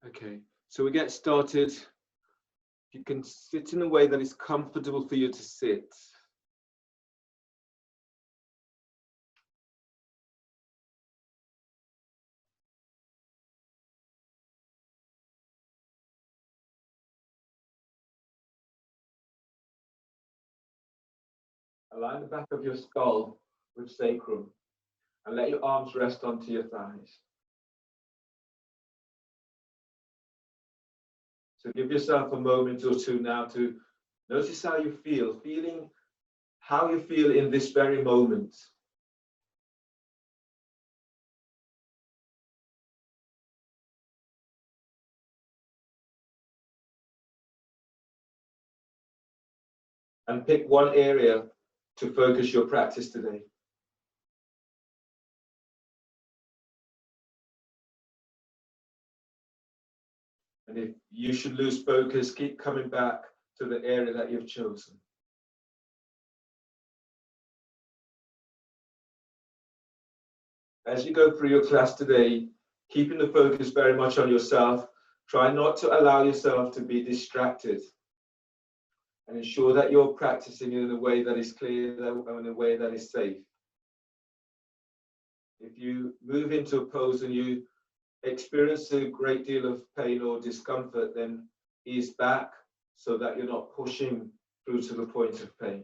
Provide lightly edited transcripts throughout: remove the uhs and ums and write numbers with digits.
Okay, so we get started. You can sit in a way that is comfortable for you to sit. Align the back of your skull with sacrum and let your arms rest onto your thighs. So give yourself a moment or two now to notice how you feel, feeling how you feel in this very moment. And pick one area to focus your practice today. And if you should lose focus, keep coming back to the area that you've chosen. As you go through your class today, keeping the focus very much on yourself, try not to allow yourself to be distracted. And ensure that you're practicing in a way that is clear and in a way that is safe. If you move into a pose and you experience a great deal of pain or discomfort, then ease back so that you're not pushing through to the point of pain.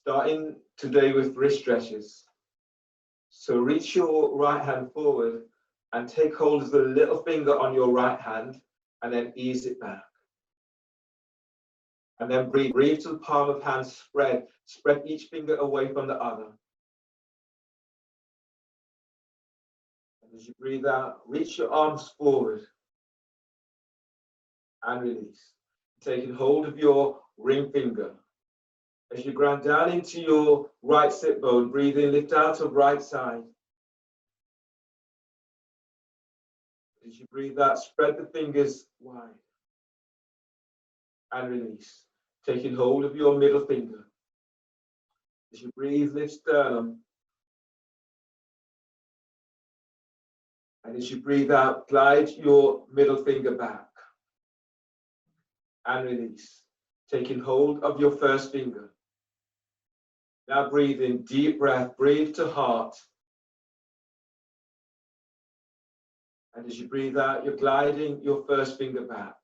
Starting today with wrist stretches. So reach your right hand forward and take hold of the little finger on your right hand and then ease it back. And then breathe to the palm of hand, spread each finger away from the other. And as you breathe out, reach your arms forward and release. Taking hold of your ring finger. As you ground down into your right sit bone, breathe in, lift out of right side. As you breathe out, spread the fingers wide and release. Taking hold of your middle finger. As you breathe, lift sternum. And as you breathe out, glide your middle finger back and release. Taking hold of your first finger. Now breathe in, deep breath, breathe to heart. And as you breathe out, you're gliding your first finger back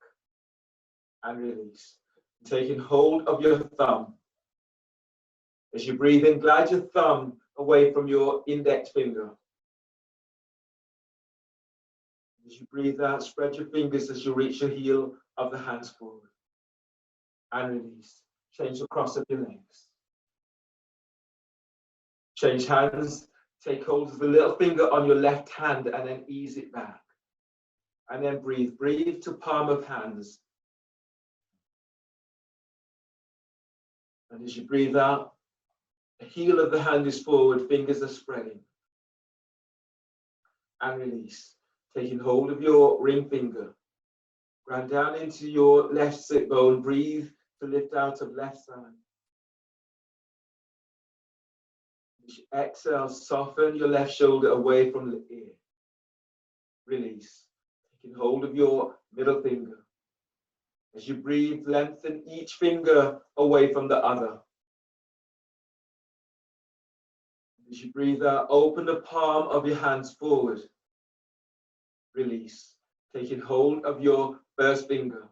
and release. Taking hold of your thumb. As you breathe in, glide your thumb away from your index finger. As you breathe out, spread your fingers as you reach the heel of the hands forward and release. Change the cross of your legs. Change hands, take hold of the little finger on your left hand and then ease it back. And then breathe to palm of hands. And as you breathe out, the heel of the hand is forward, fingers are spreading. And release. Taking hold of your ring finger. Ground down into your left sit bone, breathe to lift out of left side. As you exhale, soften your left shoulder away from the ear. Release. Taking hold of your middle finger. As you breathe, lengthen each finger away from the other. As you breathe out, open the palm of your hands forward. Release. Taking hold of your first finger.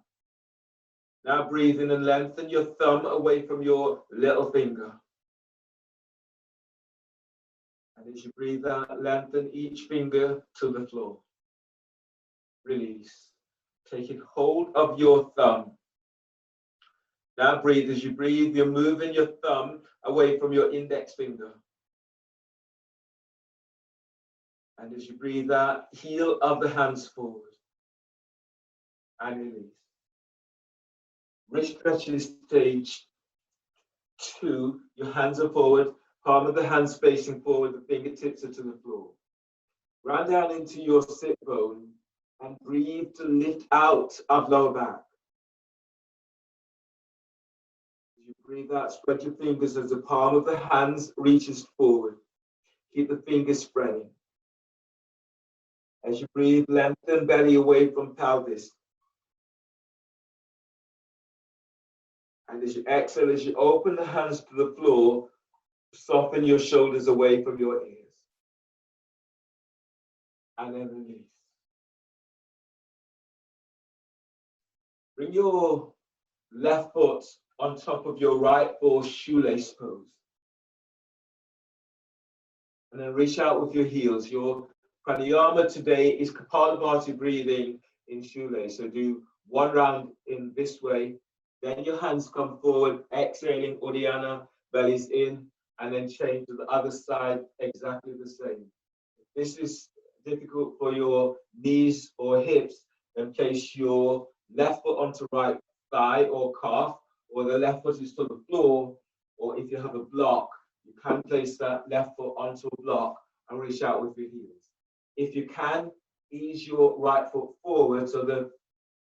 Now breathe in and lengthen your thumb away from your little finger. And as you breathe out, lengthen each finger to the floor. Release. Taking hold of your thumb. Now breathe. As you breathe, you're moving your thumb away from your index finger. And as you breathe out, heel of the hands forward. And release. Wrist stretches stage 2. Your hands are forward. Palm of the hands facing forward. The fingertips are to the floor. Round down into your sit bone. And breathe to lift out of lower back. As you breathe out, spread your fingers as the palm of the hands reaches forward. Keep the fingers spreading. As you breathe, lengthen belly away from pelvis. And as you exhale, as you open the hands to the floor, soften your shoulders away from your ears. And then release. Bring your left foot on top of your right for shoelace pose. And then reach out with your heels. Your pranayama today is Kapalabhati breathing in shoelace. So do one round in this way. Then your hands come forward, exhaling Uddiyana, bellies in, and then change to the other side, exactly the same. If this is difficult for your knees or hips, then place your left foot onto right thigh or calf, or the left foot is to the floor, or if you have a block, you can place that left foot onto a block and reach out with your heels. If you can, ease your right foot forward so the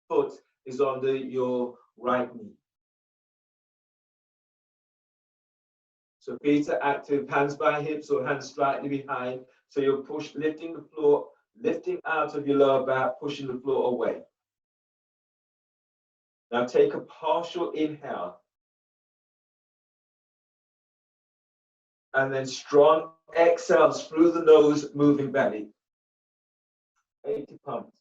foot is under your right knee. So feet are active, hands by hips or hands slightly behind. So you're lifting the floor, lifting out of your lower back, pushing the floor away. Now take a partial inhale. And then strong exhales through the nose, moving belly. 80 pumps.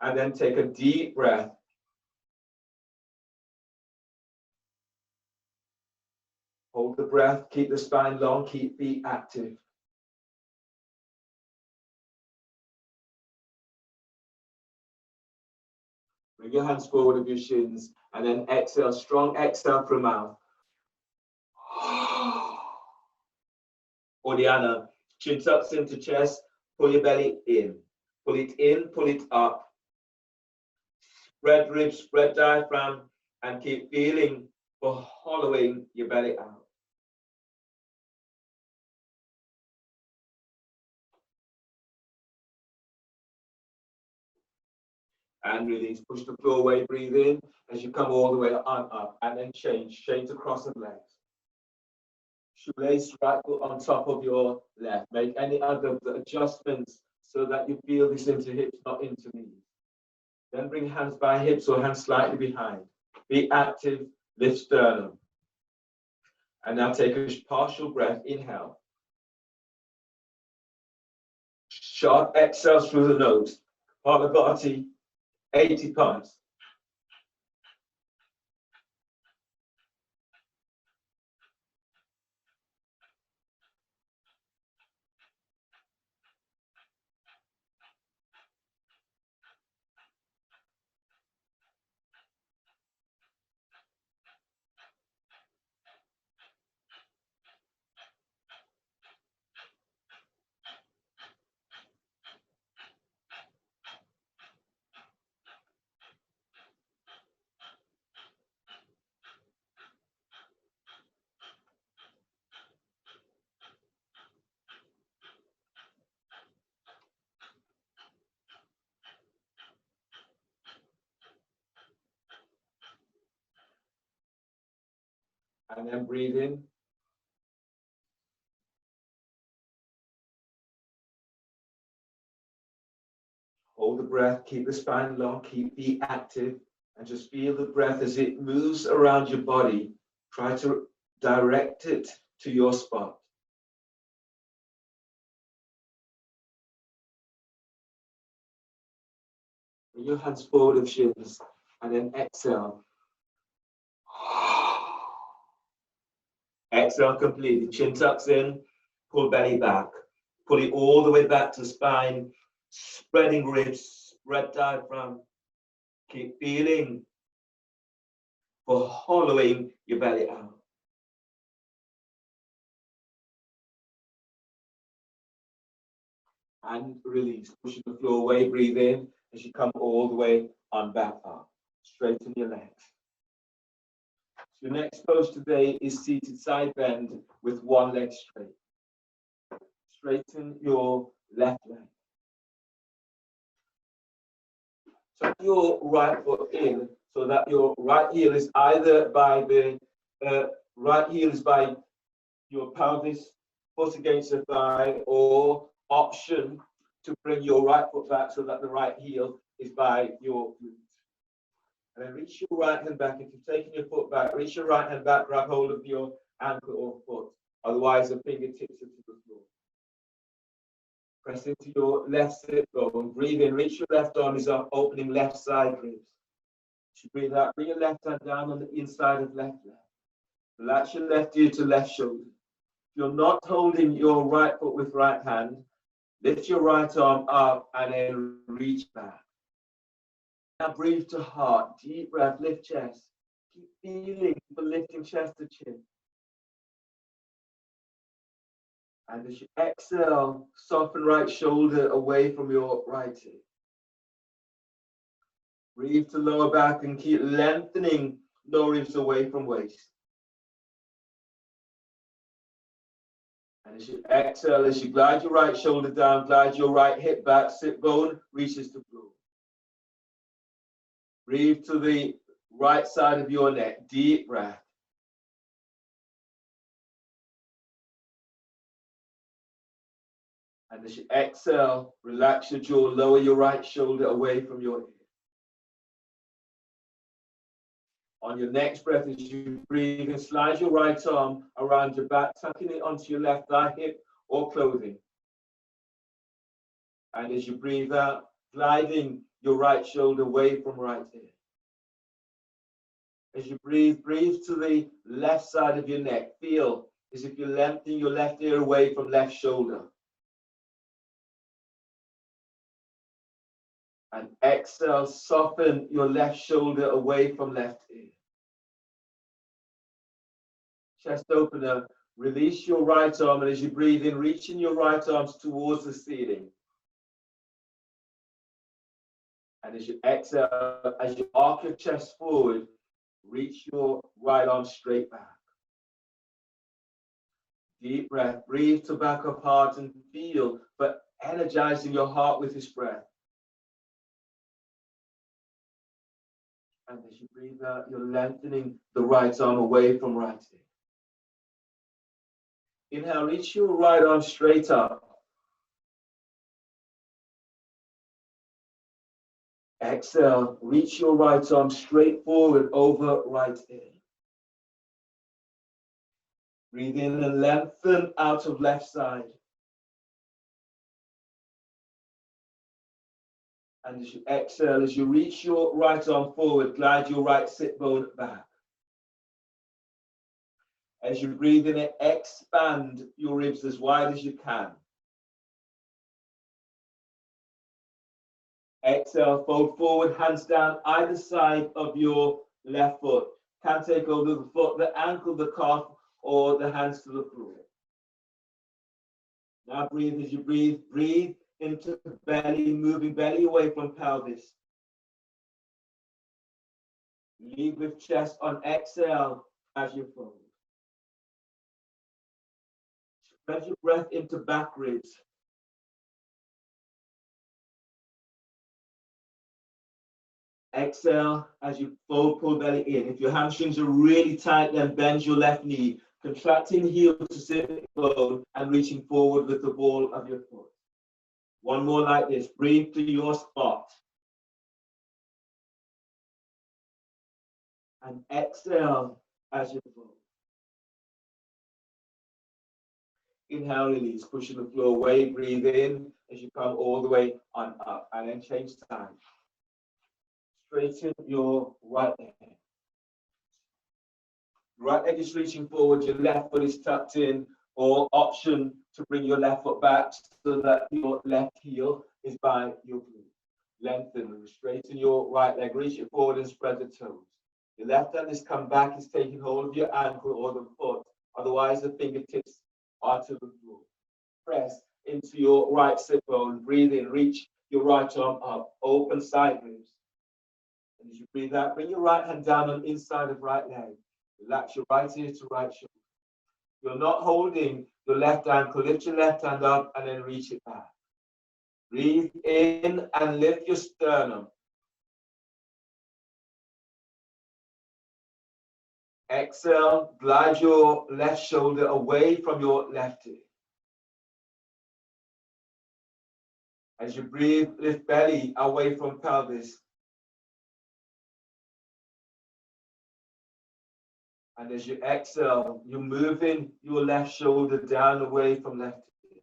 And then take a deep breath. Hold the breath, keep the spine long, keep feet active. Bring your hands forward of your shins, and then exhale, strong exhale through mouth. Uddiyana, chin tucks into chest, pull your belly in. Pull it up. Spread ribs, spread diaphragm, and keep feeling for hollowing your belly out. And release, push the floor away, breathe in as you come all the way on up, and then change to crossing legs. Shoelace right foot on top of your left. Make any other adjustments so that you feel this into hips, not into knees. Then bring hands by hips or hands slightly behind. Be active, lift sternum. And now take a partial breath, inhale. Sharp exhales through the nose. Kapalabhati, 80 pumps. And then breathe in. Hold the breath, keep the spine long, keep feet active, and just feel the breath as it moves around your body. Try to direct it to your spot. Bring your hands forward of shins, and then exhale. Exhale completely. Chin tucks in, pull belly back. Pull it all the way back to spine, spreading ribs, spread diaphragm. Keep feeling for hollowing your belly out. And release, pushing the floor away, breathe in as you come all the way on back up. Straighten your legs. So your next pose today is seated side bend with one leg straight. Straighten your left leg. Tuck your right foot in so that your right heel is either by the your pelvis, foot against the thigh, or option to bring your right foot back so that the right heel is by your glute. And then reach your right hand back. If you're taking your foot back, reach your right hand back, grab hold of your ankle or foot. Otherwise, the fingertips are to the floor. Press into your left sit bone. Breathe in, reach your left arm is up, opening left side ribs. As you breathe out, bring your left hand down on the inside of left leg. Relax your left ear to left shoulder. If you're not holding your right foot with right hand, lift your right arm up and then reach back. Now breathe to heart. Deep breath, lift chest. Keep feeling for lifting chest to chin. And as you exhale, soften right shoulder away from your right hip. Breathe to lower back and keep lengthening lower ribs away from waist. And as you exhale, as you glide your right shoulder down, glide your right hip back, sit bone reaches the floor. Breathe to the right side of your neck, deep breath. And as you exhale, relax your jaw, lower your right shoulder away from your ear. On your next breath, as you breathe in, slide your right arm around your back, tucking it onto your left thigh, hip, or clothing. And as you breathe out, gliding your right shoulder away from right ear. As you breathe, breathe to the left side of your neck. Feel as if you're lengthening your left ear away from left shoulder. And exhale, soften your left shoulder away from left ear. Chest opener, release your right arm, and as you breathe in, reaching your right arms towards the ceiling. And as you exhale, as you arc your chest forward, reach your right arm straight back. Deep breath, breathe to back up heart and feel, but energizing your heart with this breath. And as you breathe out, you're lengthening the right arm away from right ear. Inhale, reach your right arm straight up. Exhale, reach your right arm straight forward over right ear. Breathe in and lengthen out of left side. And as you exhale, as you reach your right arm forward, glide your right sit bone back. As you breathe in, expand your ribs as wide as you can. Exhale, fold forward, hands down either side of your left foot. Can take over the foot, the ankle, the calf, or the hands to the floor. Now breathe as you breathe. Breathe into the belly, moving belly away from pelvis. Lead with chest on exhale as you fold. Spread your breath into back ribs. Exhale as you fold, pull belly in. If your hamstrings are really tight, then bend your left knee, contracting heel to sit bone and reaching forward with the ball of your foot. One more like this. Breathe to your spot. And exhale as you fold. Inhale, release, pushing the floor away. Breathe in as you come all the way on up, and then change time. straighten your right leg. Right leg is reaching forward, your left foot is tucked in, or option to bring your left foot back so that your left heel is by your glute. Lengthen, straighten your right leg, reach it forward and spread the toes. Your left hand is come back, is taking hold of your ankle or the foot, otherwise the fingertips are to the floor. Press into your right sit bone, breathe in, reach your right arm up, open side ribs. And as you breathe out, bring your right hand down on inside of right leg. Relax your right ear to right shoulder. You're not holding your left ankle, lift your left hand up and then reach it back. Breathe in and lift your sternum. Exhale, glide your left shoulder away from your left ear. As you breathe, lift belly away from pelvis. And as you exhale, you're moving your left shoulder down away from left ear.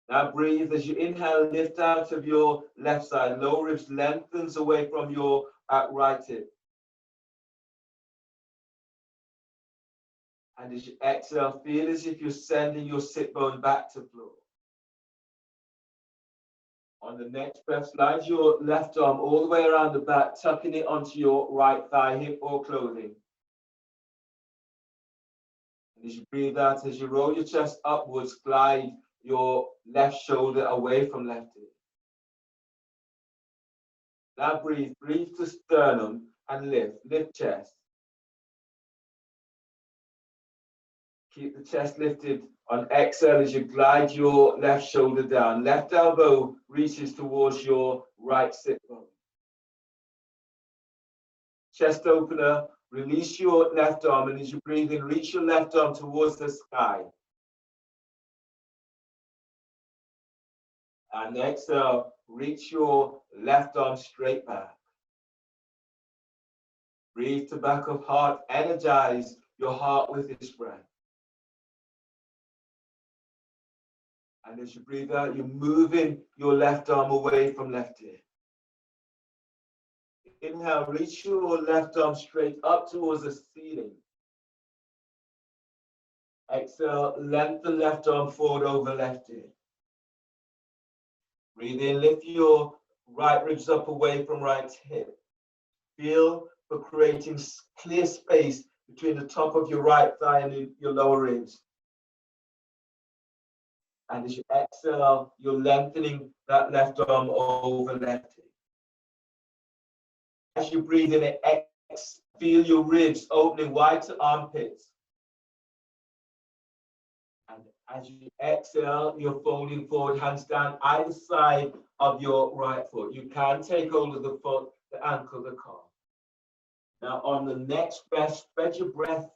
Now breathe. As you inhale, lift out of your left side. Lower ribs lengthens away from your right hip. And as you exhale, feel as if you're sending your sit bone back to floor. On the next breath, slide your left arm all the way around the back, tucking it onto your right thigh, hip or clothing. And as you breathe out, as you roll your chest upwards, glide your left shoulder away from left ear. Now breathe to sternum and lift chest. Keep the chest lifted. On exhale, as you glide your left shoulder down, left elbow reaches towards your right sit bone. Chest opener, release your left arm, and as you breathe in, reach your left arm towards the sky. And exhale, reach your left arm straight back. Breathe to back of heart, energize your heart with this breath. And as you breathe out, you're moving your left arm away from left ear. Inhale, reach your left arm straight up towards the ceiling. Exhale, lengthen left arm forward over left ear. Breathe in, lift your right ribs up away from right hip. Feel for creating clear space between the top of your right thigh and your lower ribs. And as you exhale, you're lengthening that left arm over left hip. As you breathe in, feel your ribs opening wide to armpits. And as you exhale, you're folding forward, hands down either side of your right foot. You can take hold of the foot, the ankle, the calf. Now on the next breath, spread your breath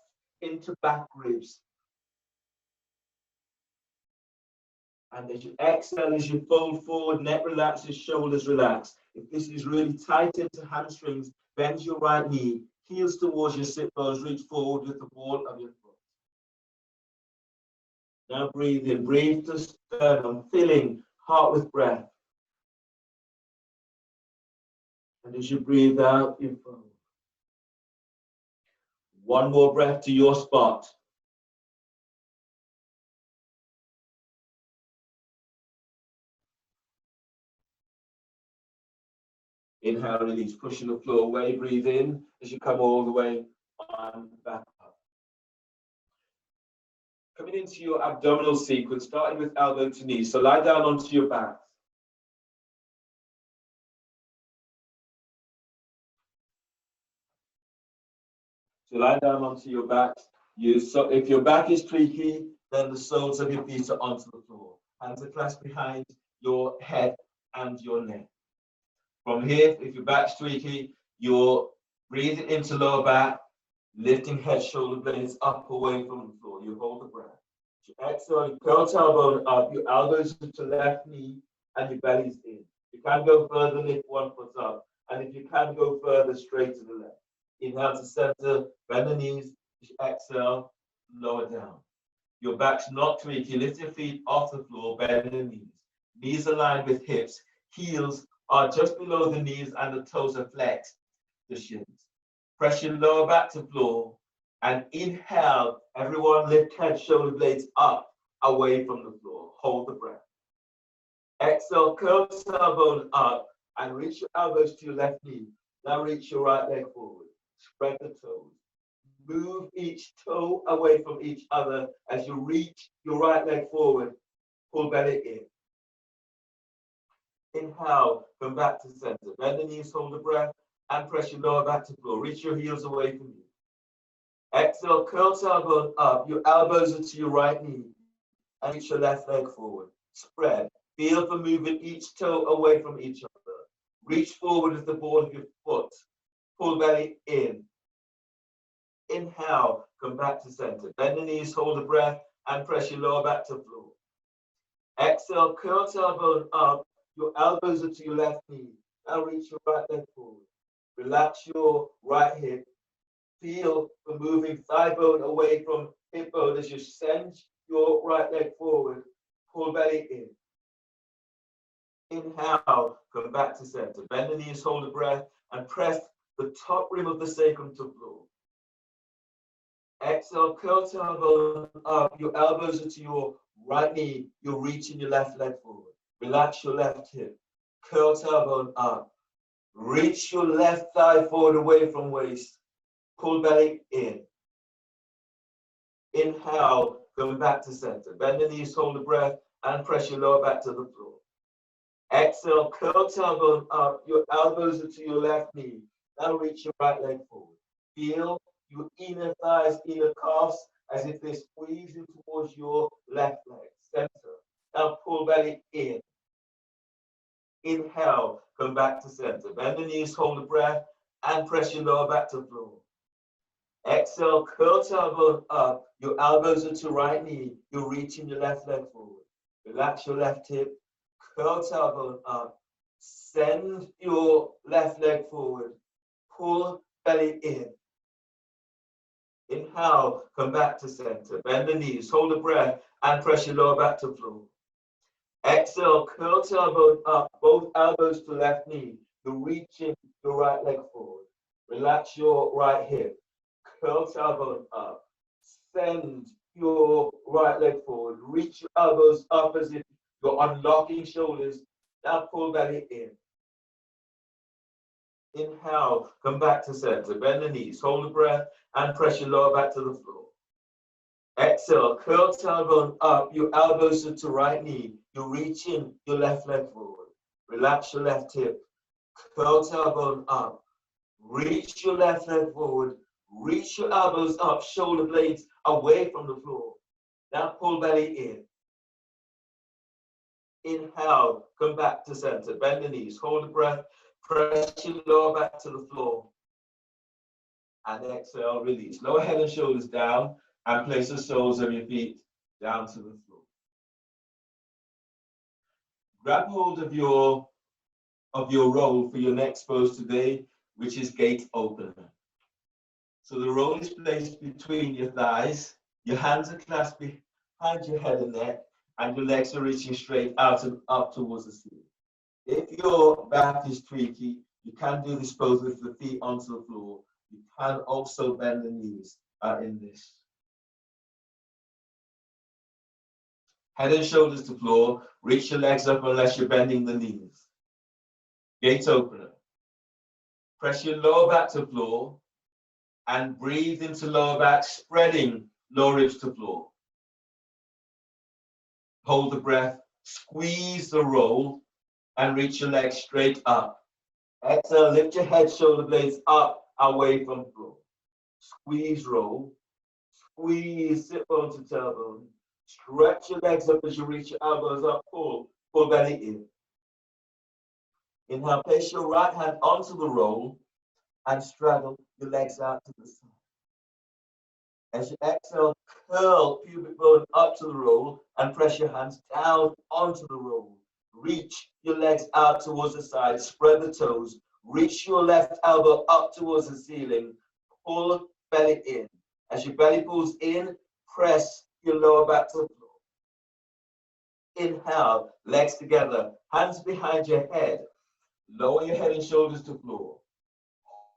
into back ribs. And as you exhale, as you fold forward, neck relaxes, shoulders relax. If this is really tight into hamstrings, bend your right knee, heels towards your sit bones, reach forward with the ball of your foot. Now breathe in, breathe to sternum, filling heart with breath. And as you breathe out, you fold. One more breath to your spot. Inhale, release, pushing the floor away, breathe in as you come all the way on back up. Coming into your abdominal sequence, starting with elbow to knee. So lie down onto your back. So lie down onto your back. If your back is tweaky, then the soles of your feet are onto the floor. Hands are clasped behind your head and your neck. From here, if your back's tweaky, you're breathing into lower back, lifting head, shoulder blades up away from the floor. You hold the breath. You exhale, you curl tailbone up, your elbows to left knee, and your belly's in. You can go further, lift one foot up. And if you can go further, straight to the left. Inhale to center, bend the knees. Exhale, lower down. Your back's not tweaky. Lift your feet off the floor, bend the knees. Knees aligned with hips, heels are just below the knees and the toes are flexed, the shins. Press your lower back to floor and inhale. Everyone lift head, shoulder blades up, away from the floor. Hold the breath. Exhale, curl tailbone up and reach your elbows to your left knee. Now reach your right leg forward. Spread the toes. Move each toe away from each other as you reach your right leg forward. Pull belly in. Inhale, come back to center. Bend the knees, hold the breath, and press your lower back to floor. Reach your heels away from you. Exhale, curl tailbone up. Your elbows are to your right knee. And reach your left leg forward. Spread. Feel for moving each toe away from each other. Reach forward with the ball of your foot. Pull belly in. Inhale, come back to center. Bend the knees, hold the breath, and press your lower back to floor. Exhale, curl tailbone up. Your elbows are to your left knee. Now reach your right leg forward. Relax your right hip. Feel for moving thigh bone away from hip bone as you send your right leg forward. Pull belly in. Inhale, come back to center. Bend the knees, hold the breath, and press the top rim of the sacrum to floor. Exhale, curl tailbone up. Your elbows are to your right knee. You're reaching your left leg forward. Relax your left hip. Curl tailbone up. Reach your left thigh forward away from waist. Pull belly in. Inhale, come back to center. Bend the knees, hold the breath, and press your lower back to the floor. Exhale, curl tailbone up. Your elbows are to your left knee. Now reach your right leg forward. Feel your inner thighs, inner calves, as if they're squeezing towards your left leg. Center. Now pull belly in. Inhale, come back to center. Bend the knees, hold the breath, and press your lower back to floor. Exhale, curl tailbone up. Your elbows are to right knee. You're reaching your left leg forward. Relax your left hip. Curl tailbone up. Send your left leg forward. Pull belly in. Inhale, come back to center. Bend the knees, hold the breath, and press your lower back to floor. Exhale, curl tailbone up. Both elbows to left knee. You're reaching your right leg forward. Relax your right hip. Curl tailbone up. Send your right leg forward. Reach your elbows up as if you're unlocking shoulders. Now pull belly in. Inhale, come back to center. Bend the knees, hold the breath, and press your lower back to the floor. Exhale, curl tailbone up. Your elbows are to right knee. You're reaching your left leg forward. Relax your left hip. Curl tailbone up. Reach your left leg forward. Reach your elbows up, shoulder blades away from the floor. Now pull belly in. Inhale, come back to center. Bend the knees, hold the breath, press your lower back to the floor. And exhale, release. Lower head and shoulders down and place the soles of your feet down to the floor. Grab hold of your roll for your next pose today, which is gate opener. So the roll is placed between your thighs, your hands are clasped behind your head and neck, and your legs are reaching straight out and up towards the ceiling. If your back is tweaky, you can do this pose with the feet onto the floor. You can also bend the knees in this. Head and shoulders to floor. Reach your legs up unless you're bending the knees. Gate opener. Press your lower back to floor and breathe into lower back, spreading lower ribs to floor. Hold the breath, squeeze the roll, and reach your legs straight up. Exhale, lift your head, shoulder blades up, away from floor. Squeeze roll, squeeze sit bone to tailbone. Stretch your legs up as you reach your elbows up, pull belly in. Inhale, place your right hand onto the roll and straddle your legs out to the side. As you exhale, curl pubic bone up to the roll and press your hands down onto the roll. Reach your legs out towards the side, spread the toes, reach your left elbow up towards the ceiling, pull belly in. As your belly pulls in, press your lower back to the floor. Inhale, legs together, hands behind your head. Lower your head and shoulders to floor.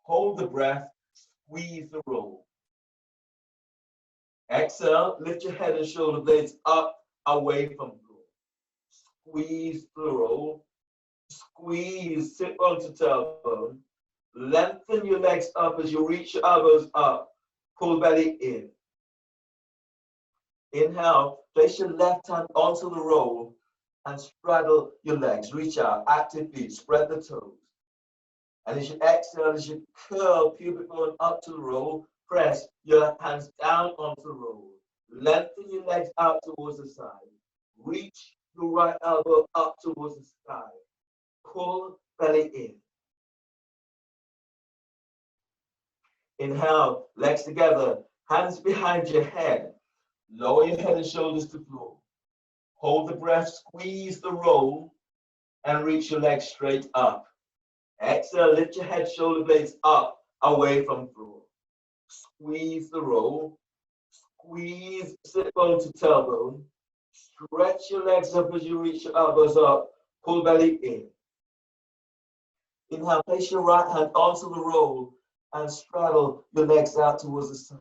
Hold the breath, squeeze the roll. Exhale, lift your head and shoulder blades up, away from floor. Squeeze the roll. Squeeze, sit onto tailbone. Lengthen your legs up as you reach your elbows up. Pull belly in. Inhale, place your left hand onto the roll and straddle your legs. Reach out, active feet, spread the toes. And as you exhale, as you curl pubic bone up to the roll, press your hands down onto the roll. Lengthen your legs out towards the side. Reach your right elbow up towards the sky. Pull belly in. Inhale, legs together, hands behind your head. Lower your head and shoulders to floor. Hold the breath, squeeze the roll, and reach your legs straight up. Exhale, lift your head, shoulder blades up, away from floor. Squeeze the roll. Squeeze, sit bone to tailbone. Stretch your legs up as you reach your elbows up. Pull belly in. Inhale, place your right hand onto the roll and straddle your legs out towards the side.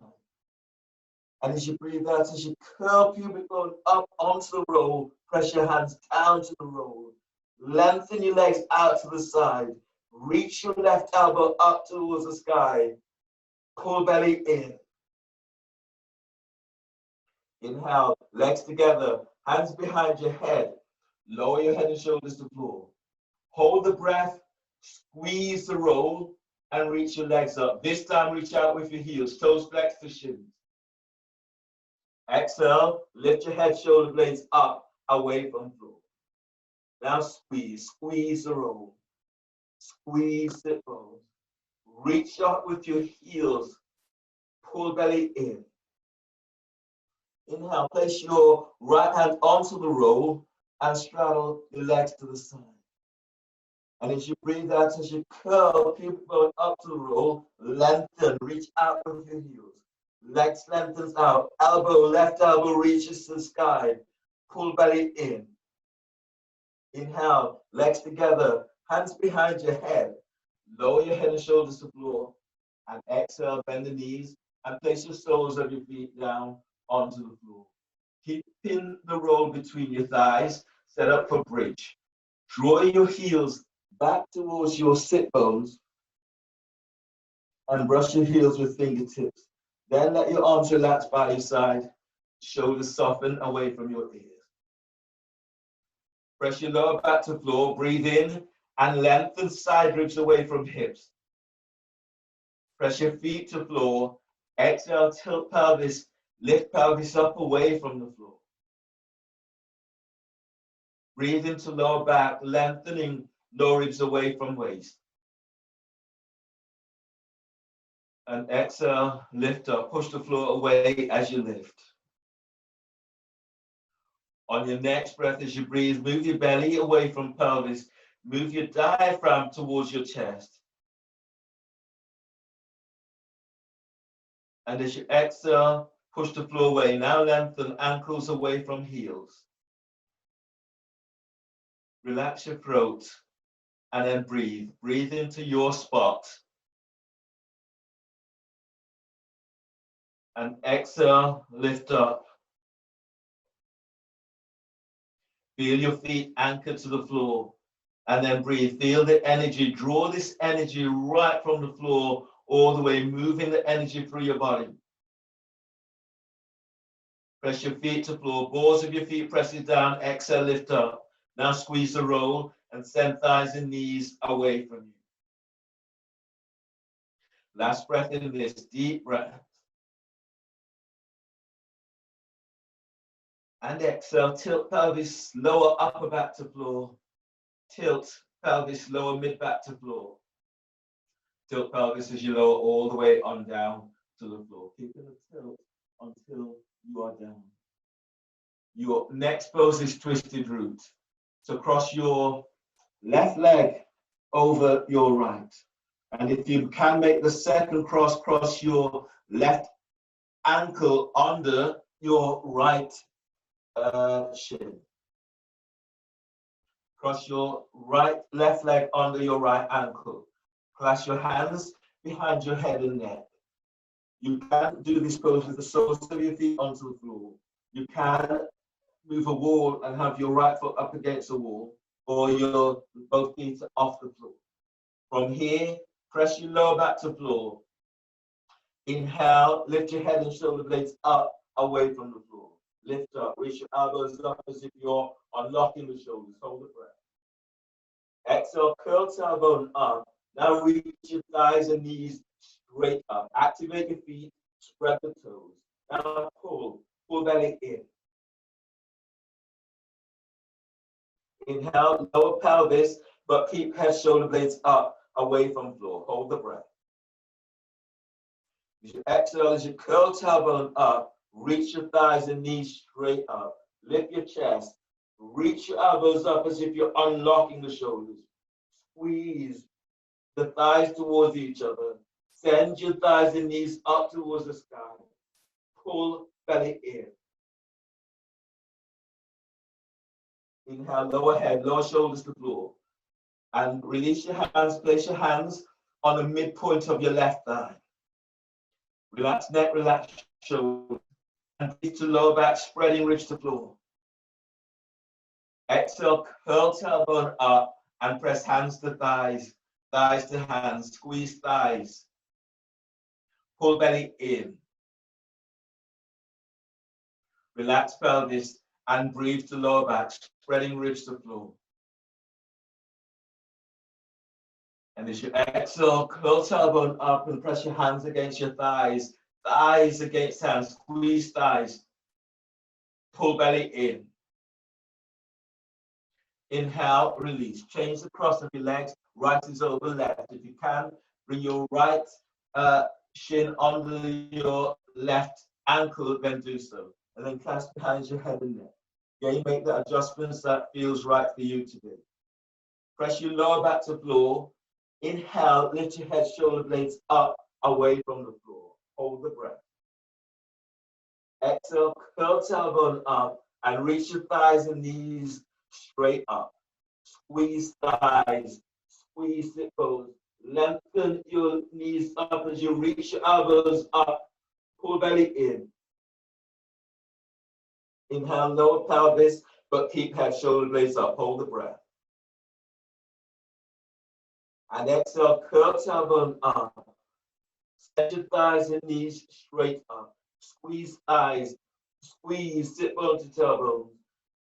And as you breathe out, as you curl pubic bone up onto the roll, press your hands down to the roll. Lengthen your legs out to the side. Reach your left elbow up towards the sky. Pull belly in. Inhale, legs together, hands behind your head. Lower your head and shoulders to floor. Hold the breath, squeeze the roll, and reach your legs up. This time, reach out with your heels, toes flex to shins. Exhale, lift your head, shoulder blades up, away from floor. Now squeeze, squeeze the roll. Squeeze sit bones. Reach up with your heels, pull belly in. Inhale, place your right hand onto the roll and straddle your legs to the side. And as you breathe out, as you curl pubic bone up to the roll, lengthen, reach out with your heels. Legs lengthens out, left elbow reaches to the sky, pull belly in. Inhale, legs together, hands behind your head. Lower your head and shoulders to the floor. And exhale, bend the knees and place your soles of your feet down onto the floor. Keeping the roll between your thighs, set up for bridge. Draw your heels back towards your sit bones and brush your heels with fingertips. Then let your arms relax by your side, shoulders soften away from your ears. Press your lower back to floor, breathe in and lengthen side ribs away from hips. Press your feet to floor, exhale, tilt pelvis, lift pelvis up away from the floor. Breathe into lower back, lengthening lower ribs away from waist. And exhale, lift up, push the floor away as you lift. On your next breath, as you breathe, move your belly away from pelvis, move your diaphragm towards your chest. And as you exhale, push the floor away. Now lengthen ankles away from heels. Relax your throat and then breathe. Breathe into your spot. And exhale, lift up. Feel your feet anchored to the floor. And then breathe. Feel the energy. Draw this energy right from the floor all the way, moving the energy through your body. Press your feet to floor. Balls of your feet pressing down. Exhale, lift up. Now squeeze the roll and send thighs and knees away from you. Last breath in this. Deep breath. And exhale, tilt pelvis, lower upper back to floor. Tilt pelvis, lower mid back to floor. Tilt pelvis as you lower all the way on down to the floor. Keeping the tilt until you are down. Your next pose is twisted root. So cross your left leg over your right. And if you can make the second cross, cross your left ankle under your right shin. Cross your left leg under your right ankle. Clasp your hands behind your head and neck. You can do this pose with the soles of your feet onto the floor. You can move a wall and have your right foot up against the wall, or your both feet off the floor. From here, press your lower back to floor. Inhale, lift your head and shoulder blades up, away from the floor. Lift up, reach your elbows up as if you're unlocking the shoulders. Hold the breath. Exhale, curl tailbone up. Now reach your thighs and knees straight up. Activate your feet, spread the toes. Now pull belly in. Inhale, lower pelvis, but keep head, shoulder blades up, away from floor. Hold the breath. As you exhale, as you curl tailbone up, reach your thighs and knees straight up. Lift your chest. Reach your elbows up as if you're unlocking the shoulders. Squeeze the thighs towards each other. Send your thighs and knees up towards the sky. Pull belly in. Inhale, lower head, lower shoulders to floor. And release your hands, place your hands on the midpoint of your left thigh. Relax neck, relax shoulders. And breathe to lower back, spreading ribs to floor. Exhale, curl tailbone up and press hands to thighs, thighs to hands, squeeze thighs. Pull belly in. Relax pelvis and breathe to lower back, spreading ribs to floor. And as you exhale, curl tailbone up and press your hands against your thighs, thighs against hands, squeeze thighs. Pull belly in. Inhale, release. Change the cross of your legs. Right is over left. If you can, bring your right shin under your left ankle, then do so. And then clasp behind your head and neck. Again, make the adjustments that feels right for you today. Press your lower back to floor. Inhale, lift your head, shoulder blades up, away from the floor. Hold the breath. Exhale, curl tailbone up and reach your thighs and knees straight up. Squeeze thighs, squeeze sit bones. Lengthen your knees up as you reach your elbows up. Pull belly in. Inhale, lower pelvis, but keep head, shoulder blades up. Hold the breath. And exhale, curl tailbone up. Set your thighs and knees straight up. Squeeze thighs, squeeze sit bone to tailbone.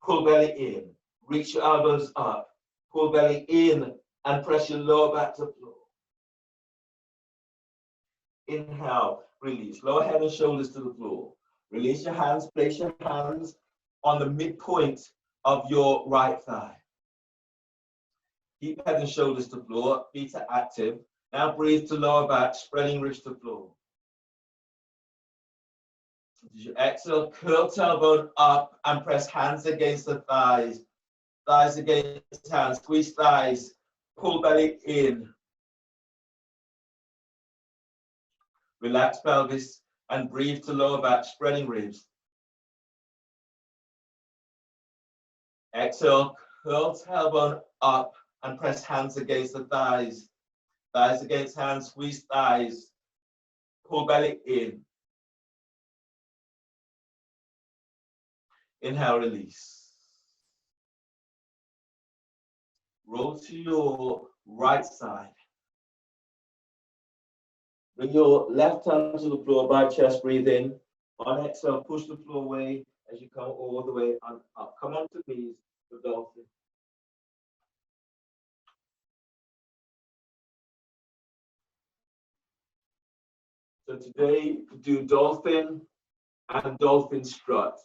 Pull belly in. Reach your elbows up. Pull belly in and press your lower back to floor. Inhale, release. Lower head and shoulders to the floor. Release your hands, place your hands on the midpoint of your right thigh. Keep head and shoulders to floor, feet are active. Now breathe to lower back, spreading ribs to floor. As you exhale, curl tailbone up and press hands against the thighs. Thighs against hands, squeeze thighs, pull belly in. Relax pelvis and breathe to lower back, spreading ribs. Exhale, curl tailbone up and press hands against the thighs. Thighs against hands, squeeze thighs, pull belly in. Inhale, release. Roll to your right side. Bring your left hand to the floor, right chest, breathe in. On exhale, push the floor away as you come all the way on up. Come onto knees for dolphin. So today, do dolphin and dolphin strut.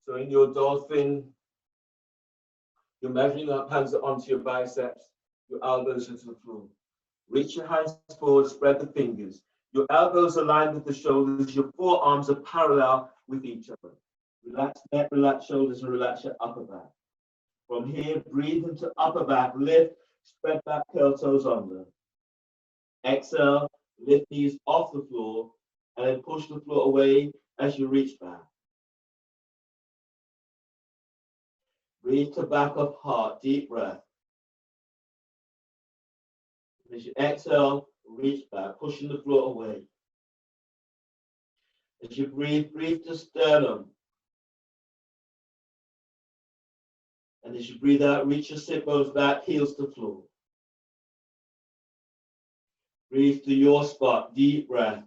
So in your dolphin, you're measuring up, hands onto your biceps, your elbows into the floor. Reach your hands forward, spread the fingers. Your elbows aligned with the shoulders, your forearms are parallel with each other. Relax neck, relax shoulders, and relax your upper back. From here, breathe into upper back, lift, spread back, curl toes under. Exhale, lift knees off the floor, and then push the floor away as you reach back. Breathe to back of heart, deep breath. As you exhale, reach back, pushing the floor away. As you breathe, breathe to sternum. And as you breathe out, reach your sit bones back, heels to floor. Breathe to your spot, deep breath.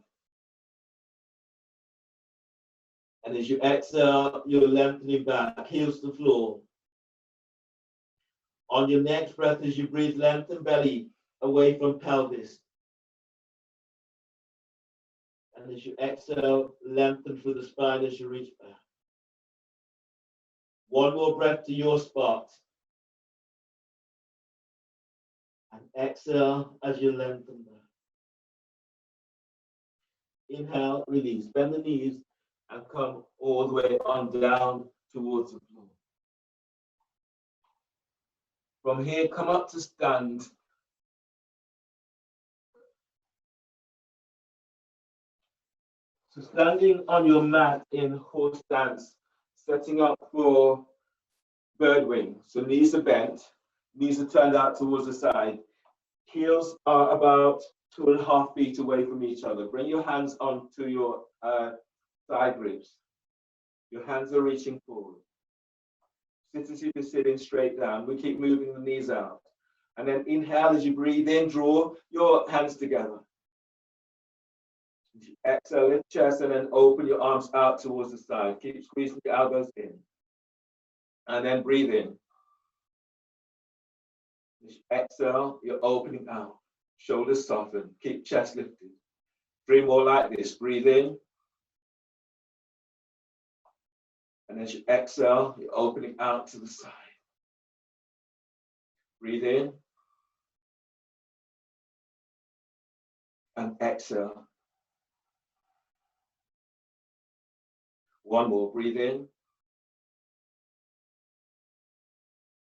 And as you exhale, you're lengthening back, heels to floor. On your next breath, as you breathe, lengthen belly away from pelvis. And as you exhale, lengthen through the spine as you reach back. One more breath to your spot. And exhale as you lengthen back. Inhale, release, bend the knees and come all the way on down towards the floor. From here, come up to stand. So standing on your mat in horse stance, setting up for bird wing. So knees are bent, knees are turned out towards the side. Heels are about 2.5 feet away from each other. Bring your hands onto your side ribs. Your hands are reaching forward. Sit as if you're sitting straight down. We keep moving the knees out. And then inhale as you breathe in, draw your hands together. Exhale, lift chest, and then open your arms out towards the side. Keep squeezing your elbows in. And then breathe in. Exhale, you're opening out. Shoulders soften. Keep chest lifted. 3 more like this. Breathe in. And as you exhale, you're opening out to the side. Breathe in. And exhale. One more. Breathe in.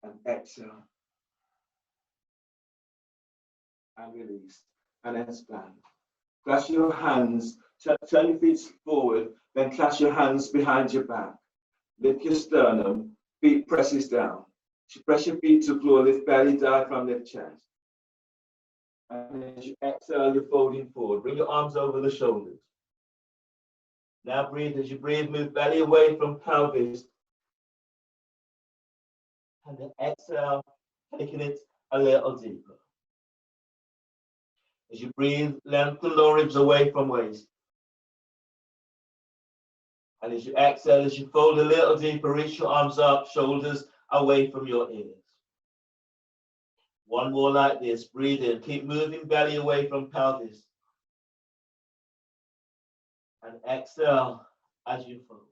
And exhale. And release. And then stand. Clasp your hands. Turn your feet forward. Then clasp your hands behind your back. Lift your sternum. Feet presses down. Press your feet to floor. Lift belly, diaphragm, lift chest. And as you exhale, you're folding forward. Bring your arms over the shoulders. Now breathe. As you breathe, move belly away from pelvis. And then exhale, taking it a little deeper. As you breathe, lengthen lower ribs away from waist. And as you exhale, as you fold a little deeper, reach your arms up, shoulders away from your ears. One more like this. Breathe in. Keep moving belly away from pelvis. And exhale as you fold.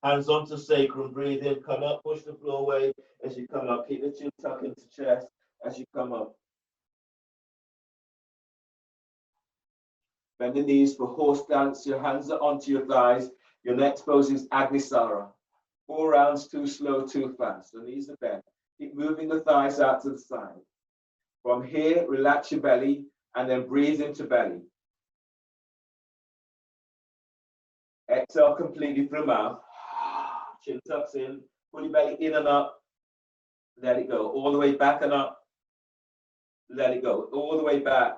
Hands onto sacrum. Breathe in. Come up. Push the floor away as you come up. Keep the chin tucked into chest as you come up. Bend the knees for horse stance. Your hands are onto your thighs. Your next pose is Agnisara. 4 rounds, too slow, too fast. The knees are bent. Keep moving the thighs out to the side. From here, relax your belly and then breathe into belly. Exhale completely through mouth. Chin tucks in. Pull your belly in and up. Let it go. All the way back and up. Let it go. All the way back.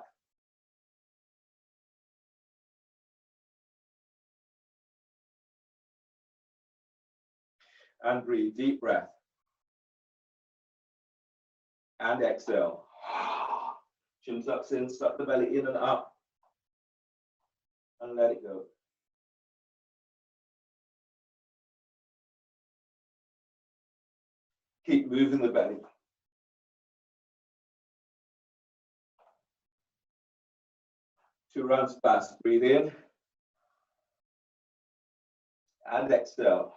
And breathe. Deep breath. And exhale. Chin tucks in. Suck the belly in and up. And let it go. Keep moving the belly. Two rounds fast. Breathe in. And exhale.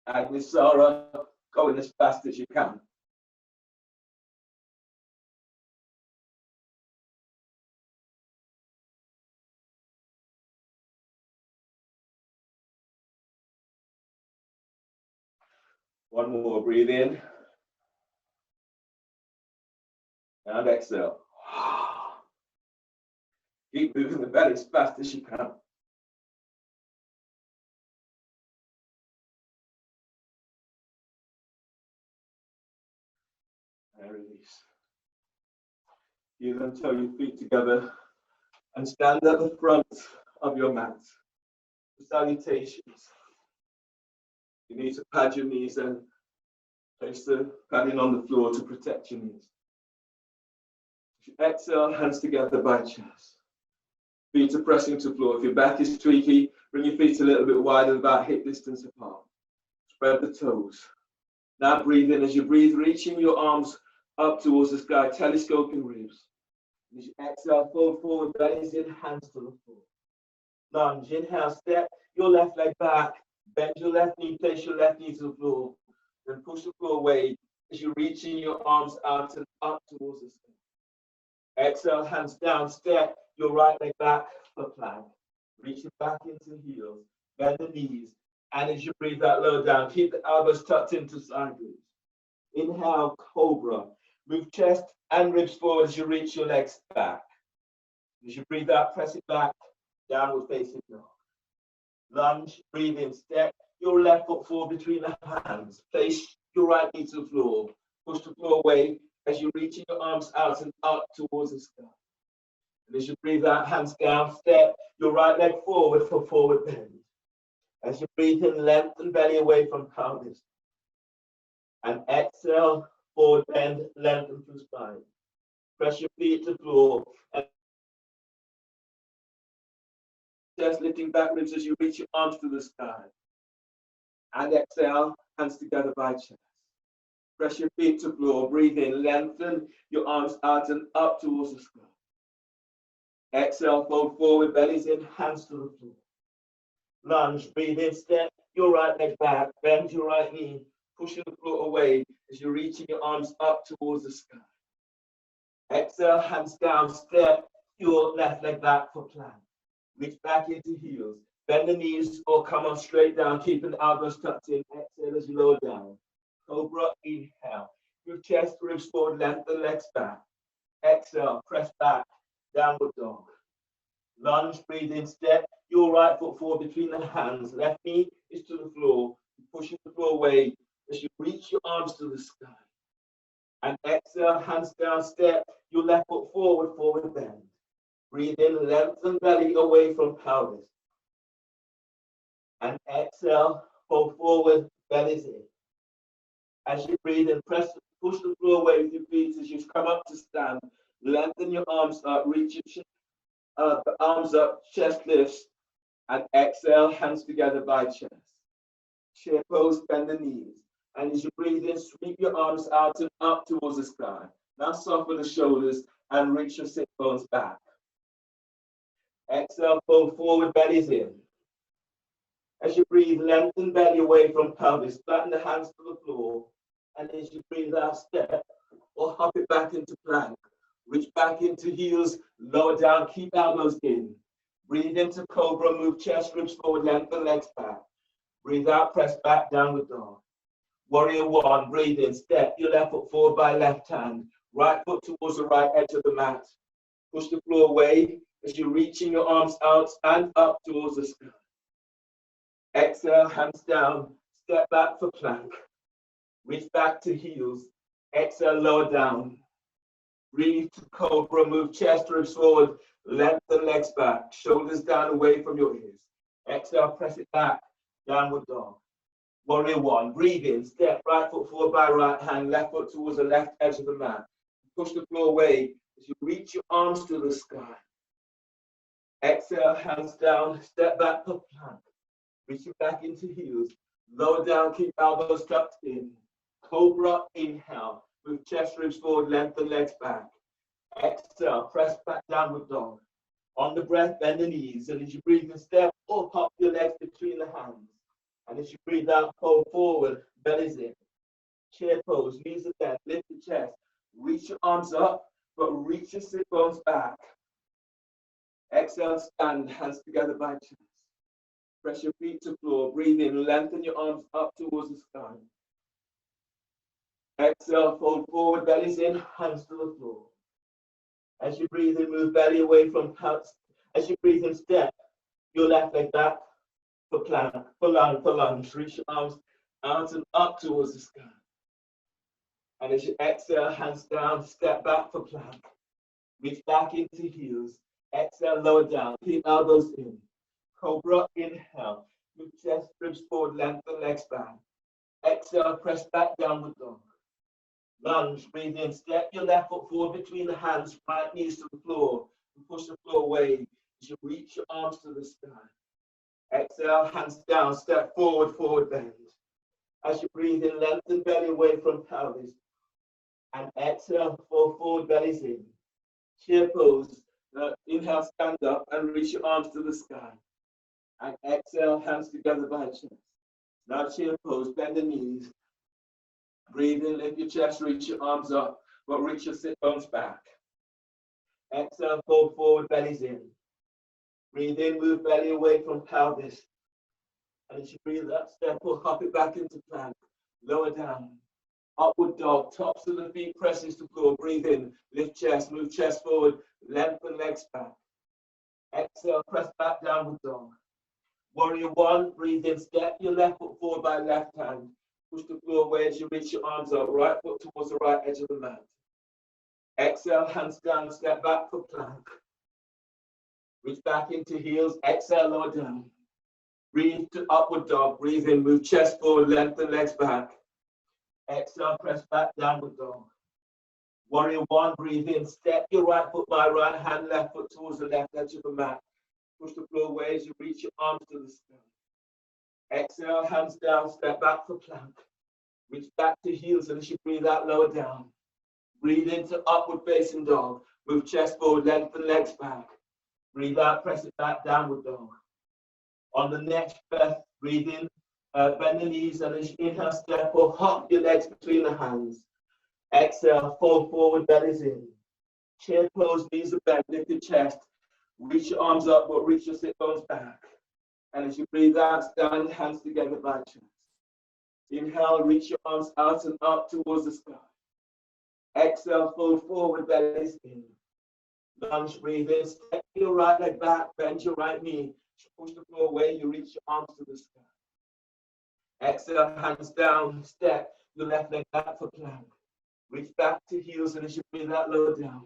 Agnisara, going as fast as you can. One more, breathe in. And exhale. Keep moving the belly as fast as you can. Heel and toe your feet together and stand at the front of your mat. For salutations. You need to pad your knees and place the padding on the floor to protect your knees. If you exhale, hands together by chest. Feet are pressing to floor. If your back is tweaky, bring your feet a little bit wider, about hip distance apart. Spread the toes. Now breathe in. As you breathe, reaching your arms up towards the sky, telescoping ribs. As you exhale, fold forward, bellies in, hands to the floor. Lunge, inhale, step your left leg back, bend your left knee, place your left knee to the floor, then push the floor away as you're reaching your arms out and up towards the sky. Exhale, hands down, step your right leg back for plank. Reach it back into heels, bend the knees, and as you breathe out, lower down, keep the elbows tucked into side glutes. Inhale, cobra. Move chest and ribs forward as you reach your legs back. As you breathe out, press it back, downward facing dog. Lunge, breathe in, step your left foot forward between the hands. Place your right knee to the floor. Push the floor away as you reach your arms out and up towards the sky. And as you breathe out, hands down, step your right leg forward for forward bend. As you breathe in, lengthen belly away from pelvis. And exhale, forward bend, lengthen through spine. Press your feet to the floor. And just lifting back ribs as you reach your arms to the sky. And exhale, hands together by chest. Press your feet to the floor. Breathe in, lengthen your arms out and up towards the sky. Exhale, fold forward, bellies in, hands to the floor. Lunge, breathe in, step your right leg back, bend your right knee, pushing the floor away as you're reaching your arms up towards the sky. Exhale, hands down, step your left leg back for plank. Reach back into heels, bend the knees or come on straight down, keeping the elbows tucked in. Exhale as you lower down. Cobra, inhale. Move chest, ribs forward, lengthen legs back. Exhale, press back, downward dog. Lunge, breathe in, step your right foot forward between the hands. Left knee is to the floor, pushing the floor away as you reach your arms to the sky. And exhale, hands down, step your left foot forward, forward bend. Breathe in, lengthen belly away from pelvis. And exhale, fold forward, bellies in. As you breathe in, push the floor away with your feet as you come up to stand. Lengthen your arms up, reach your arms up, chest lifts, and exhale, hands together by chest. Chair pose, bend the knees. And as you breathe in, sweep your arms out and up towards the sky. Now soften the shoulders and reach your sit bones back. Exhale, fold forward, bellies in. As you breathe, lengthen belly away from pelvis, flatten the hands to the floor. And as you breathe out, step or hop it back into plank. Reach back into heels, lower down, keep elbows in. Breathe into cobra, move chest, ribs forward, lengthen legs back. Breathe out, press back, downward dog. Warrior one, breathe in, step your left foot forward by left hand. Right foot towards the right edge of the mat. Push the floor away as you're reaching your arms out and up towards the sky. Exhale, hands down, step back for plank. Reach back to heels. Exhale, lower down. Breathe to cobra, move chest, ribs forward, lengthen legs back, shoulders down away from your ears. Exhale, press it back, downward dog. Warrior one, breathe in, step right foot forward by right hand, left foot towards the left edge of the mat. Push the floor away as you reach your arms to the sky. Exhale, hands down, step back for plank. Reaching back into heels. Lower down, keep elbows tucked in. Cobra, inhale. Move chest, ribs forward, lengthen legs back. Exhale, press back, downward dog. On the breath, bend the knees. And as you breathe in, step or pop your legs between the hands. And as you breathe out, fold forward, bellies in. Chair pose, knees are bent, lift the chest. Reach your arms up, but reach your sit bones back. Exhale, stand, hands together by chest. Press your feet to floor, breathe in, lengthen your arms up towards the sky. Exhale, fold forward, bellies in, hands to the floor. As you breathe in, move belly away from pelvis. As you breathe in, step your left leg back for plank, for lunge. Reach your arms out and up towards the sky. And as you exhale, hands down, step back for plank. Reach back into heels. Exhale, lower down. Keep elbows in. Cobra, inhale. Move chest, ribs forward, lengthen legs back. Exhale, press back, downward dog. Lunge, breathe in. Step your left foot forward between the hands, right knees to the floor. And push the floor away as you reach your arms to the sky. Exhale, hands down, step forward, forward bend. As you breathe in, lengthen belly away from pelvis. And exhale, fall forward, bellies in. Chair pose. Inhale, stand up and reach your arms to the sky. And exhale, hands together by chest. Now chair pose, bend the knees. Breathe in, lift your chest, reach your arms up, but reach your sit bones back. Exhale, fold forward, bellies in. Breathe in, move belly away from pelvis. And as you breathe up, step or hop it back into plank. Lower down. Upward dog, tops of the feet presses to floor. Breathe in, lift chest, move chest forward, lengthen legs back. Exhale, press back, downward dog. Warrior one, breathe in, step your left foot forward by left hand. Push the floor away as you reach your arms up, right foot towards the right edge of the mat. Exhale, hands down, step back for plank. Reach back into heels, exhale, lower down. Breathe to upward dog, breathe in, move chest forward, lengthen legs back. Exhale, press back, downward dog. Warrior one, breathe in, step your right foot by right hand, left foot towards the left edge of the mat. Push the floor away as you reach your arms to the sky. Exhale, hands down, step back for plank. Reach back to heels, and as you breathe out, lower down. Breathe into upward facing dog. Move chest forward, lengthen legs back. Breathe out, press it back, downward dog. On the next breath, breathe in, bend the knees, and as you inhale, step or hop your legs between the hands. Exhale, fold forward, bellies in. Chair pose, knees are bent, lift your chest. Reach your arms up, but reach your sit bones back. And as you breathe out, stand hands together by chest. Inhale, reach your arms out and up towards the sky. Exhale, fold forward, bellies in. Lunge, breathe in, step your right leg back, bend your right knee. Push the floor away, you reach your arms to the sky. Exhale, hands down, step your left leg back for plank. Reach back to heels, and as you breathe out, lower down.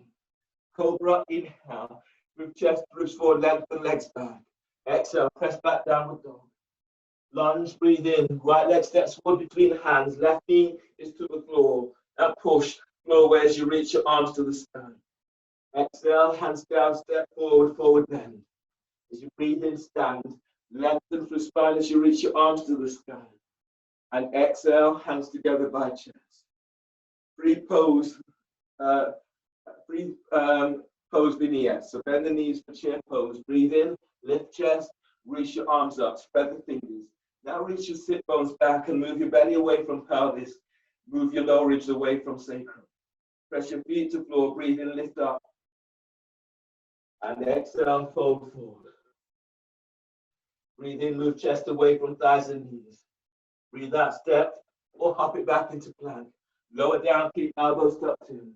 Cobra, inhale. Move chest, ribs forward, lengthen legs back. Exhale, press back, downward dog. Lunge, breathe in. Right leg steps forward between the hands. Left knee is to the floor. And push, floor away as you reach your arms to the sky. Exhale, hands down, step forward, forward bend. As you breathe in, stand. Lengthen through spine as you reach your arms to the sky. And exhale, hands together by chest. Free pose. Pose vignette. So bend the knees for chair pose. Breathe in, lift chest, reach your arms up, spread the fingers. Now reach your sit bones back and move your belly away from pelvis. Move your lower ribs away from sacrum. Press your feet to floor. Breathe in, lift up. And exhale, fold forward. Breathe in, move chest away from thighs and knees. Breathe out, step or hop it back into plank. Lower down, keep elbows tucked in.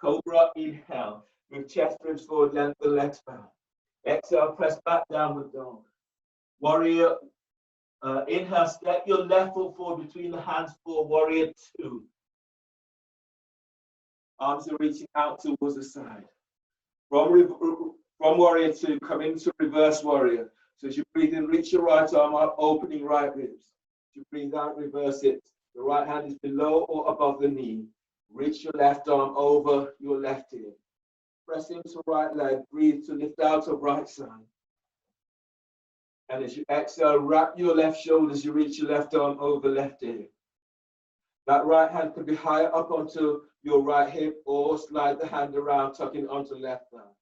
Cobra, inhale. Move chest, ribs forward, lengthen legs back. Exhale, press back, downward dog. Warrior, inhale, step your left foot forward between the hands for warrior two. Arms are reaching out towards the side. From warrior two, come into reverse warrior. So as you breathe in, reach your right arm up, opening right ribs. As you breathe out, reverse it. The right hand is below or above the knee. Reach your left arm over your left ear. Press into right leg, breathe to lift out of right side. And as you exhale, wrap your left shoulders, you reach your left arm over left ear. That right hand could be higher up onto your right hip or slide the hand around, tucking onto left arm.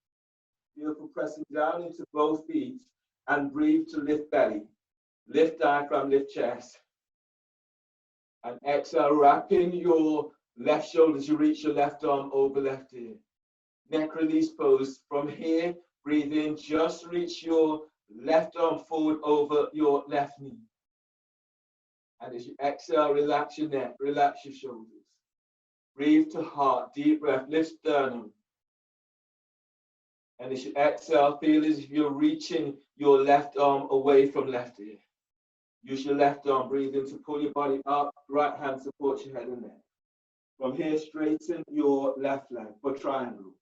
Beautiful, pressing down into both feet and breathe to lift belly. Lift diaphragm, lift chest. And exhale, wrapping your left shoulders, you reach your left arm over left ear. Neck release pose. From here, breathe in, just reach your left arm forward over your left knee. And as you exhale, relax your neck, relax your shoulders. Breathe to heart, deep breath, lift sternum. And as you exhale, feel as if you're reaching your left arm away from left ear. Use your left arm, breathe in to pull your body up, right hand supports your head and neck. From here, straighten your left leg for triangle.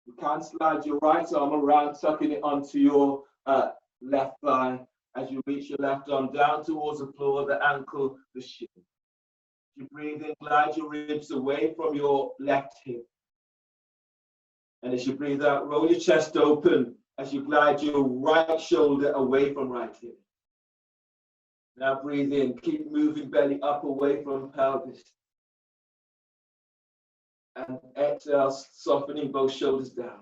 You can slide your right arm around, tucking it onto your left thigh as you reach your left arm down towards the floor, the ankle, the shin. You breathe in, glide your ribs away from your left hip. And as you breathe out, roll your chest open as you glide your right shoulder away from right hip. Now breathe in, keep moving belly up away from pelvis. And exhale, softening both shoulders down.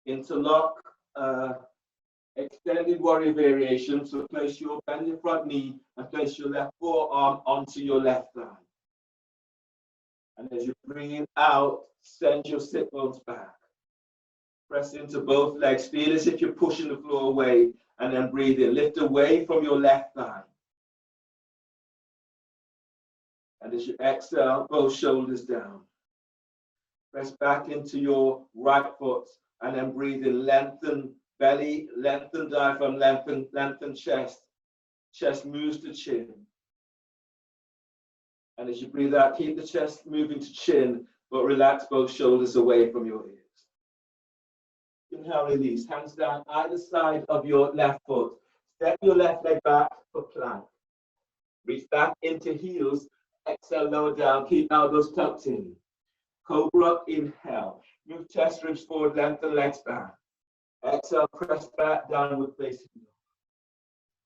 Interlock, extended warrior variation. So bend your front knee and place your left forearm onto your left thigh. And as you breathe out, send your sit bones back. Press into both legs. Feel as if you're pushing the floor away, and then breathe in. Lift away from your left thigh. And as you exhale, both shoulders down. Press back into your right foot, and then breathe in. Lengthen belly, lengthen diaphragm, lengthen chest. Chest moves to chin. And as you breathe out, keep the chest moving to chin, but relax both shoulders away from your ears. Inhale, release. Hands down either side of your left foot. Step your left leg back for plank. Reach back into heels. Exhale, lower down. Keep elbows tucked in. Cobra, inhale. Move chest, ribs forward, lengthen legs back. Exhale, press back, downward facing dog.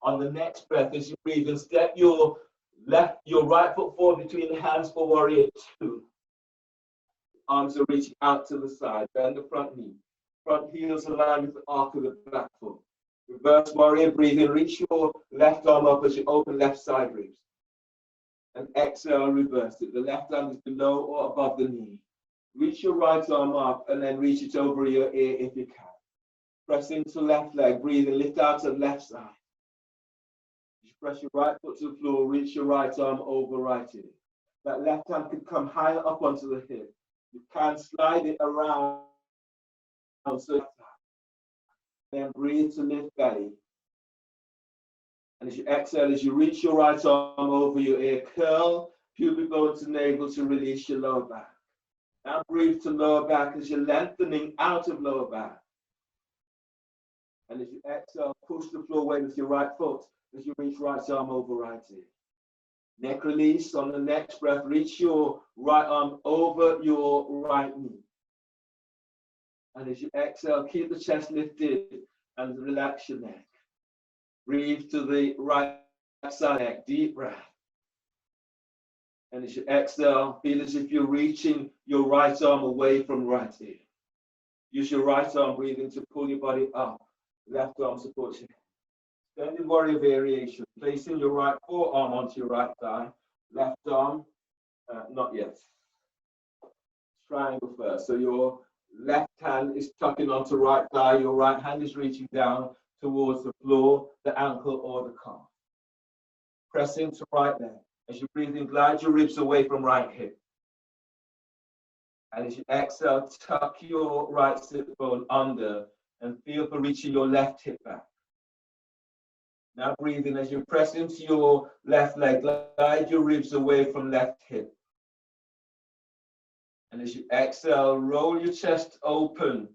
On the next breath, as you breathe in, step your right foot forward between the hands for warrior two. Arms are reaching out to the side. Bend the front knee. Front heels aligned with the arc of the back foot. Reverse warrior, breathe in. Reach your left arm up as you open left side ribs. And exhale, reverse it. The left hand is below or above the knee. Reach your right arm up and then reach it over your ear if you can. Press into left leg. Breathe and lift out to the left side. You press your right foot to the floor. Reach your right arm over right ear. That left hand can come higher up onto the hip. You can slide it around. So then breathe to lift belly. And as you exhale, as you reach your right arm over your ear, curl pubic bone to navel to release your lower back. Now breathe to lower back as you're lengthening out of lower back. And as you exhale, push the floor away with your right foot as you reach right arm over right ear. Neck release. On the next breath, reach your right arm over your right knee. And as you exhale, keep the chest lifted and relax your neck. Breathe to the right side neck, deep breath. And as you exhale, feel as if you're reaching your right arm away from right ear. Use your right arm breathing to pull your body up. Left arm supports your head. Extended warrior variation. Placing your right forearm onto your right thigh. Left arm, not yet. Triangle first. So your left hand is tucking onto right thigh. Your right hand is reaching down towards the floor, the ankle, or the calf. Press into right leg. As you breathe in, glide your ribs away from right hip. And as you exhale, tuck your right sit bone under and feel for reaching your left hip back. Now breathe in as you press into your left leg, glide your ribs away from left hip. And as you exhale, roll your chest open.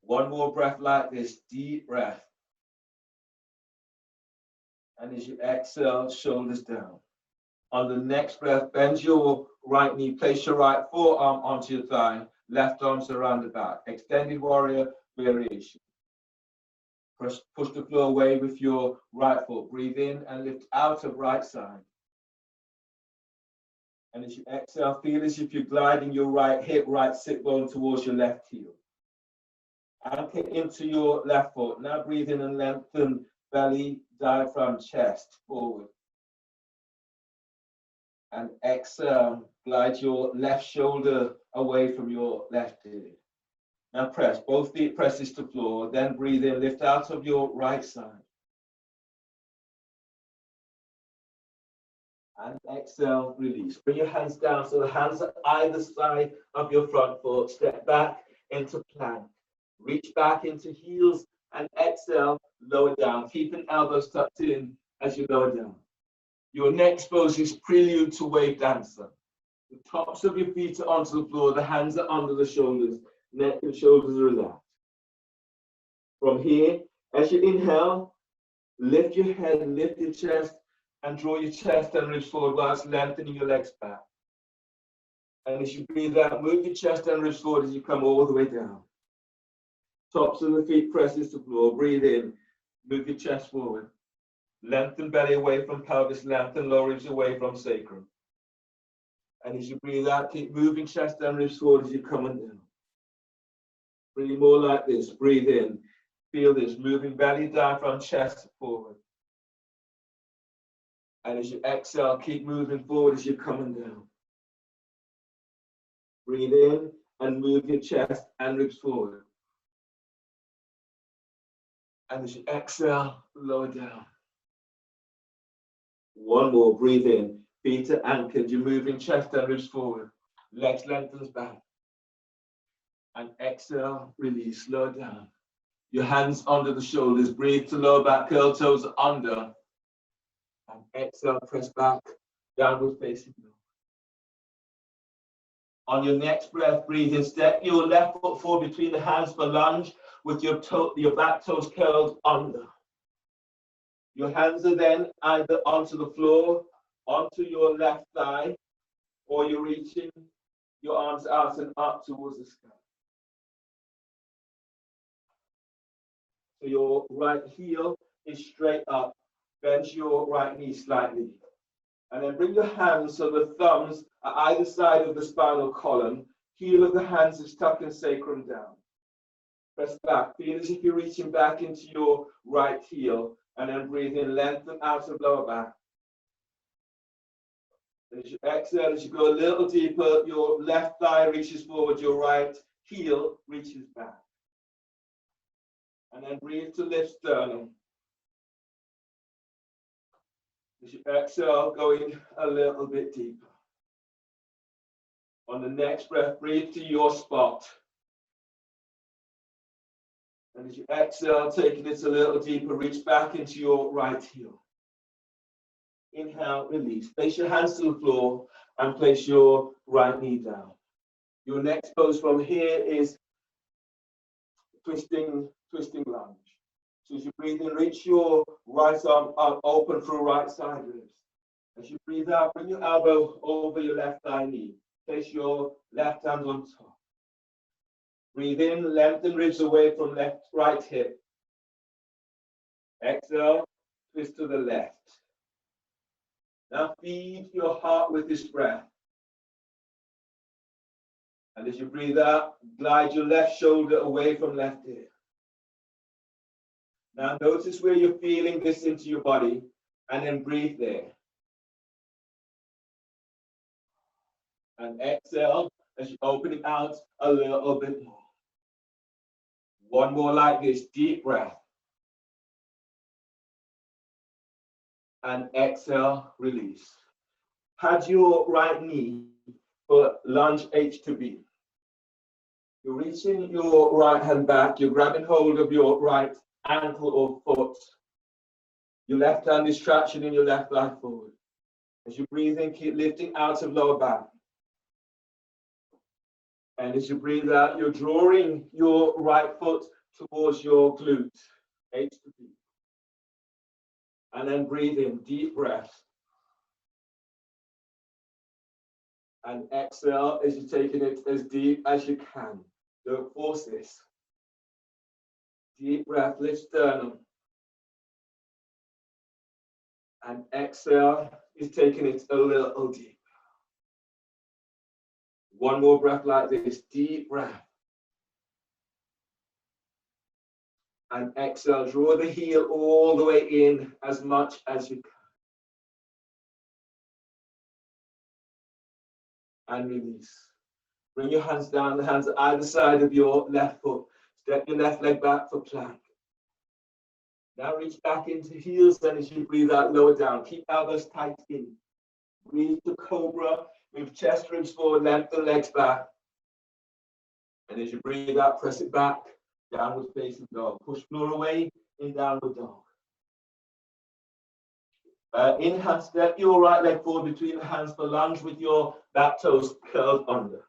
One more breath like this, deep breath. And as you exhale, shoulders down. On the next breath, bend your right knee, place your right forearm onto your thigh, left arm around the back. Extended warrior variation. Push the floor away with your right foot. Breathe in and lift out of right side. And as you exhale, feel as if you're gliding your right hip, right sit bone towards your left heel. Anchor into your left foot. Now breathe in and lengthen belly, diaphragm, chest forward. And exhale, glide your left shoulder away from your left ear. Now press, both feet presses to floor, then breathe in, lift out of your right side. And exhale, release. Bring your hands down so the hands are either side of your front foot. Step back into plank. Reach back into heels and exhale, lower down. Keeping elbows tucked in as you lower down. Your next pose is prelude to wave dancer. The tops of your feet are onto the floor, the hands are under the shoulders, neck and shoulders are relaxed. From here, as you inhale, lift your head, lift your chest, and draw your chest and ribs forward whilst lengthening your legs back. And as you breathe out, move your chest and ribs forward as you come all the way down. Tops of the feet presses to floor. Breathe in, move your chest forward. Lengthen belly away from pelvis, lengthen lower ribs away from sacrum. And as you breathe out, keep moving chest and ribs forward as you're coming down. Breathe more like this. Breathe in. Feel this, moving belly, diaphragm, chest forward. And as you exhale, keep moving forward as you're coming down. Breathe in and move your chest and ribs forward. And as you exhale, lower down. One more, breathe in. Feet are anchored, you're moving chest and ribs forward. Legs lengthens back. And exhale, release, lower down. Your hands under the shoulders, breathe to lower back, curl toes under. And exhale, press back, downward facing dog. On your next breath, breathe in, step your left foot forward between the hands for lunge with your back toes curled under. Your hands are then either onto the floor, onto your left thigh, or you're reaching your arms out and up towards the sky. So your right heel is straight up. Bend your right knee slightly. And then bring your hands so the thumbs are either side of the spinal column. Heel of the hands is tucking sacrum down. Press back. Feel as if you're reaching back into your right heel. And then breathe in, lengthen out of lower back. As you exhale, as you go a little deeper, your left thigh reaches forward, your right heel reaches back. And then breathe to lift sternum. As you exhale, going a little bit deeper. On the next breath, breathe to your spot. And as you exhale, taking it a little deeper, reach back into your right heel. Inhale, release. Place your hands to the floor and place your right knee down. Your next pose from here is twisting lunge. So as you breathe in, reach your right arm up, open through right side ribs. As you breathe out, bring your elbow over your left thigh knee. Place your left hand on top. Breathe in, lengthen ribs away from right hip. Exhale, twist to the left. Now feed your heart with this breath. And as you breathe out, glide your left shoulder away from left ear. Now notice where you're feeling this into your body, and then breathe there. And exhale as you open it out a little bit more. One more like this, deep breath. And exhale, release. Pad your right knee for lunge H to B. You're reaching your right hand back, you're grabbing hold of your right ankle or foot. Your left hand is traction in your left leg forward. As you breathe in, keep lifting out of lower back. And as you breathe out, you're drawing your right foot towards your glute, H to B. And then breathe in, deep breath. And exhale as you're taking it as deep as you can. Don't force this. Deep breath, lift sternum. And exhale is taking it a little deeper. One more breath like this, deep breath. And exhale, draw the heel all the way in as much as you can. And release. Bring your hands down, the hands either side of your left foot. Step your left leg back for plank. Now reach back into heels, and as you breathe out, lower down. Keep elbows tight in. Breathe to cobra. Move chest ribs forward, lengthen legs back. And as you breathe out, press it back. Downward facing dog. Push floor away in downward dog. Inhale, step your right leg forward between the hands for lunge with your back toes curled under.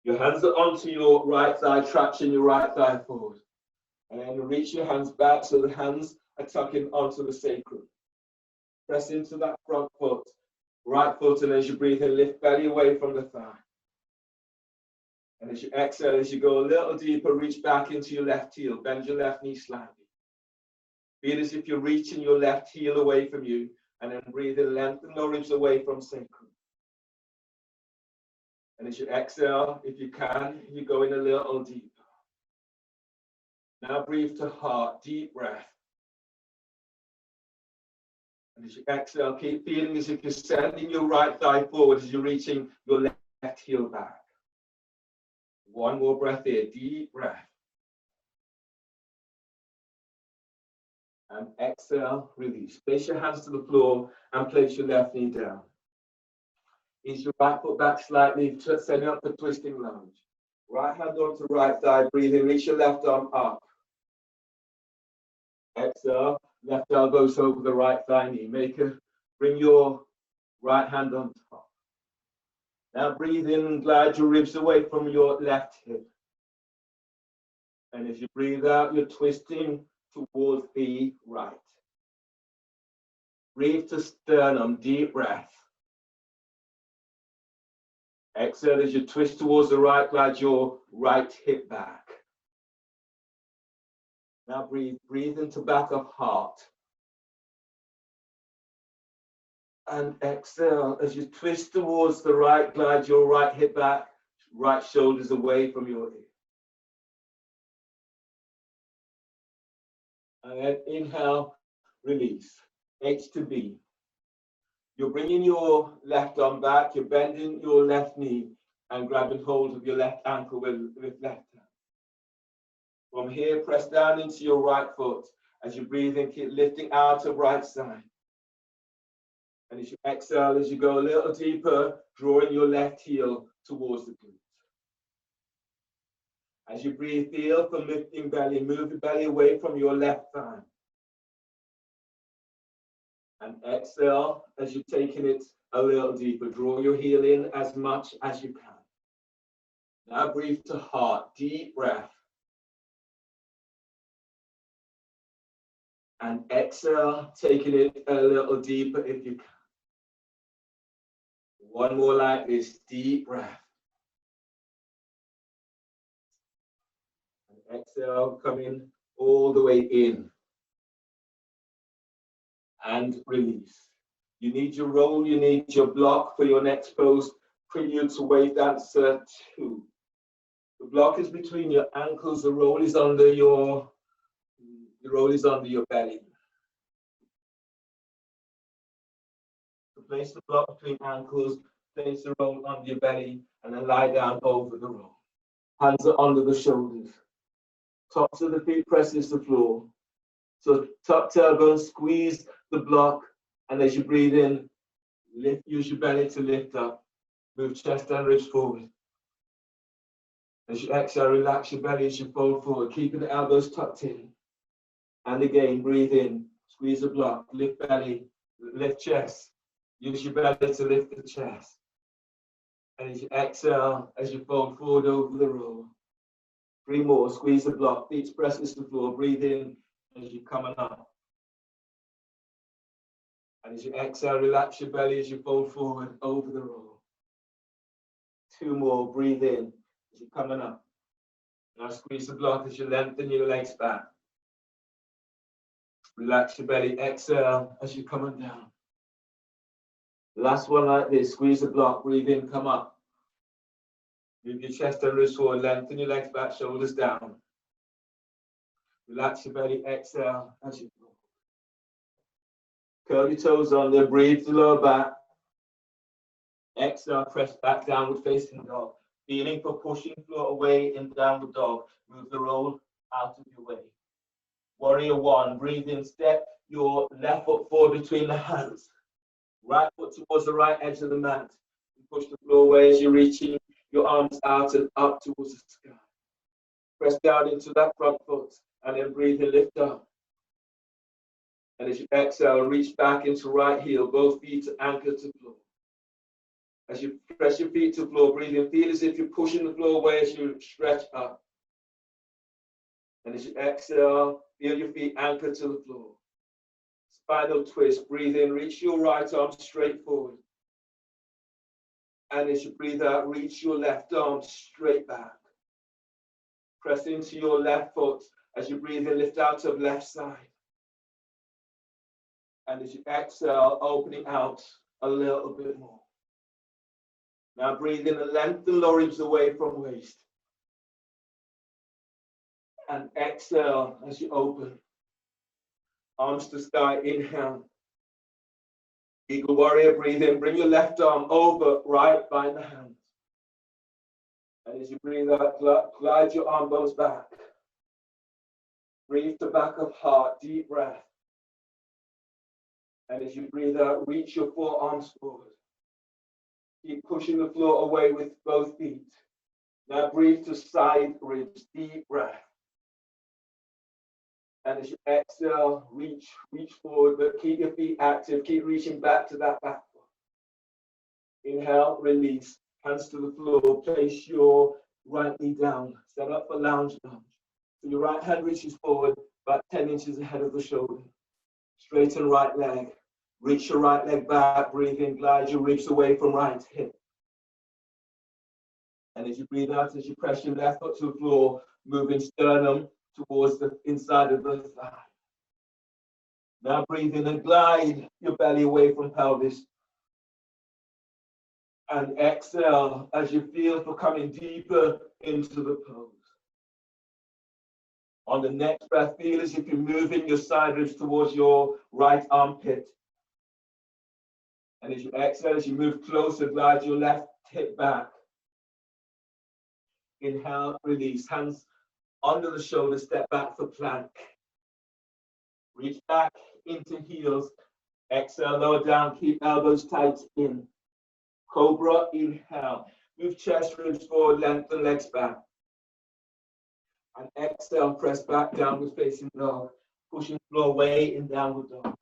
Your hands are onto your right thigh, traction your right thigh forward. And then reach your hands back so the hands are tucking onto the sacrum. Press into that front foot, right foot, and as you breathe in, lift belly away from the thigh. And as you exhale, as you go a little deeper, reach back into your left heel, bend your left knee slightly. Feel as if you're reaching your left heel away from you, and then breathe in, lengthen the ribs away from sacrum. And as you exhale, if you can, you go in a little deeper. Now breathe to heart, deep breath. And as you exhale, keep feeling as if you're sending your right thigh forward as you're reaching your left heel back. One more breath here, deep breath. And exhale, release. Place your hands to the floor and place your left knee down. Ease your right foot back slightly, setting up the twisting lunge. Right hand onto right thigh, breathe in, reach your left arm up. Exhale, left elbows over the right thigh knee. Bring your right hand on top. Now breathe in and glide your ribs away from your left hip. And as you breathe out, you're twisting towards the right. Breathe to sternum, deep breath. Exhale as you twist towards the right, glide your right hip back. Now breathe into back of heart. And exhale as you twist towards the right, glide your right hip back, right shoulders away from your ear. And then inhale, release. H to B. You're bringing your left arm back, you're bending your left knee and grabbing hold of your left ankle with left hand. From here, press down into your right foot. As you breathe in, keep lifting out of right side. And as you exhale, as you go a little deeper, drawing your left heel towards the glute. As you breathe, feel the lifting belly, move the belly away from your left thigh. And exhale, as you're taking it a little deeper, draw your heel in as much as you can. Now breathe to heart, deep breath. And exhale, taking it a little deeper if you can. One more like this, deep breath. And exhale, coming all the way in. And release. You need your roll, you need your block for your next pose, prelude to wave dancer 2. The block is between your ankles, the roll is under your belly. So place the block between ankles, place the roll under your belly, and then lie down over the roll. Hands are under the shoulders. Tops of the feet presses the floor. So tuck tailbone, squeeze the block, and as you breathe in, use your belly to lift up. Move chest and ribs forward. As you exhale, relax your belly as you fold forward, keeping the elbows tucked in. And again, breathe in, squeeze the block, lift belly, lift chest. Use your belly to lift the chest. And as you exhale, as you fold forward over the roll. 3 more, squeeze the block, feet presses the floor, breathe in as you're coming up. And as you exhale, relax your belly as you fold forward over the roll. 2 more, breathe in as you're coming up. Now squeeze the block as you lengthen your legs back. Relax your belly, exhale as you're coming down. Last one like this, squeeze the block, breathe in, come up. Move your chest and wrist forward, lengthen your legs back, shoulders down. Relax your belly, exhale as you go. Curl your toes under, breathe the lower back. Exhale, press back, downward facing dog. Feeling for pushing floor away in downward dog. Move the roll out of your way. Warrior 1, breathe in, step your left foot forward between the hands. Right foot towards the right edge of the mat. You push the floor away as you're reaching your arms out and up towards the sky. Press down into that front foot and then breathe and lift up. And as you exhale, reach back into right heel, both feet anchored to floor. As you press your feet to floor, breathe in, feel as if you're pushing the floor away as you stretch up. And as you exhale, feel your feet anchored to the floor. Spinal twist, breathe in, reach your right arm straight forward. And as you breathe out, reach your left arm straight back. Press into your left foot as you breathe in, lift out of left side. And as you exhale, opening out a little bit more. Now breathe in and lengthen lower ribs away from waist. And exhale as you open. Arms to sky, inhale. Eagle warrior, breathe in, bring your left arm over, right behind the hands. And as you breathe out, glide your arm bones back. Breathe to back of heart, deep breath. And as you breathe out, reach your forearms forward. Keep pushing the floor away with both feet. Now breathe to side ribs, deep breath. And as you exhale, reach forward, but keep your feet active. Keep reaching back to that back foot. Inhale, release, hands to the floor. Place your right knee down. Set up for lounge lunge. So your right hand reaches forward, about 10 inches ahead of the shoulder. Straighten right leg. Reach your right leg back. Breathe in, glide your ribs away from right hip. And as you breathe out, as you press your left foot to the floor, moving sternum towards the inside of the thigh. Now breathe in and glide your belly away from pelvis. And exhale as you feel for coming deeper into the pose. On the next breath, feel as if you're moving your side ribs towards your right armpit. And as you exhale, as you move closer, glide your left hip back. Inhale, release, hands under the shoulder, step back for plank. Reach back into heels. Exhale, lower down, keep elbows tight in. Cobra, inhale. Move chest, ribs forward, lengthen legs back. And exhale, press back, downward facing dog. Pushing floor away in downward dog.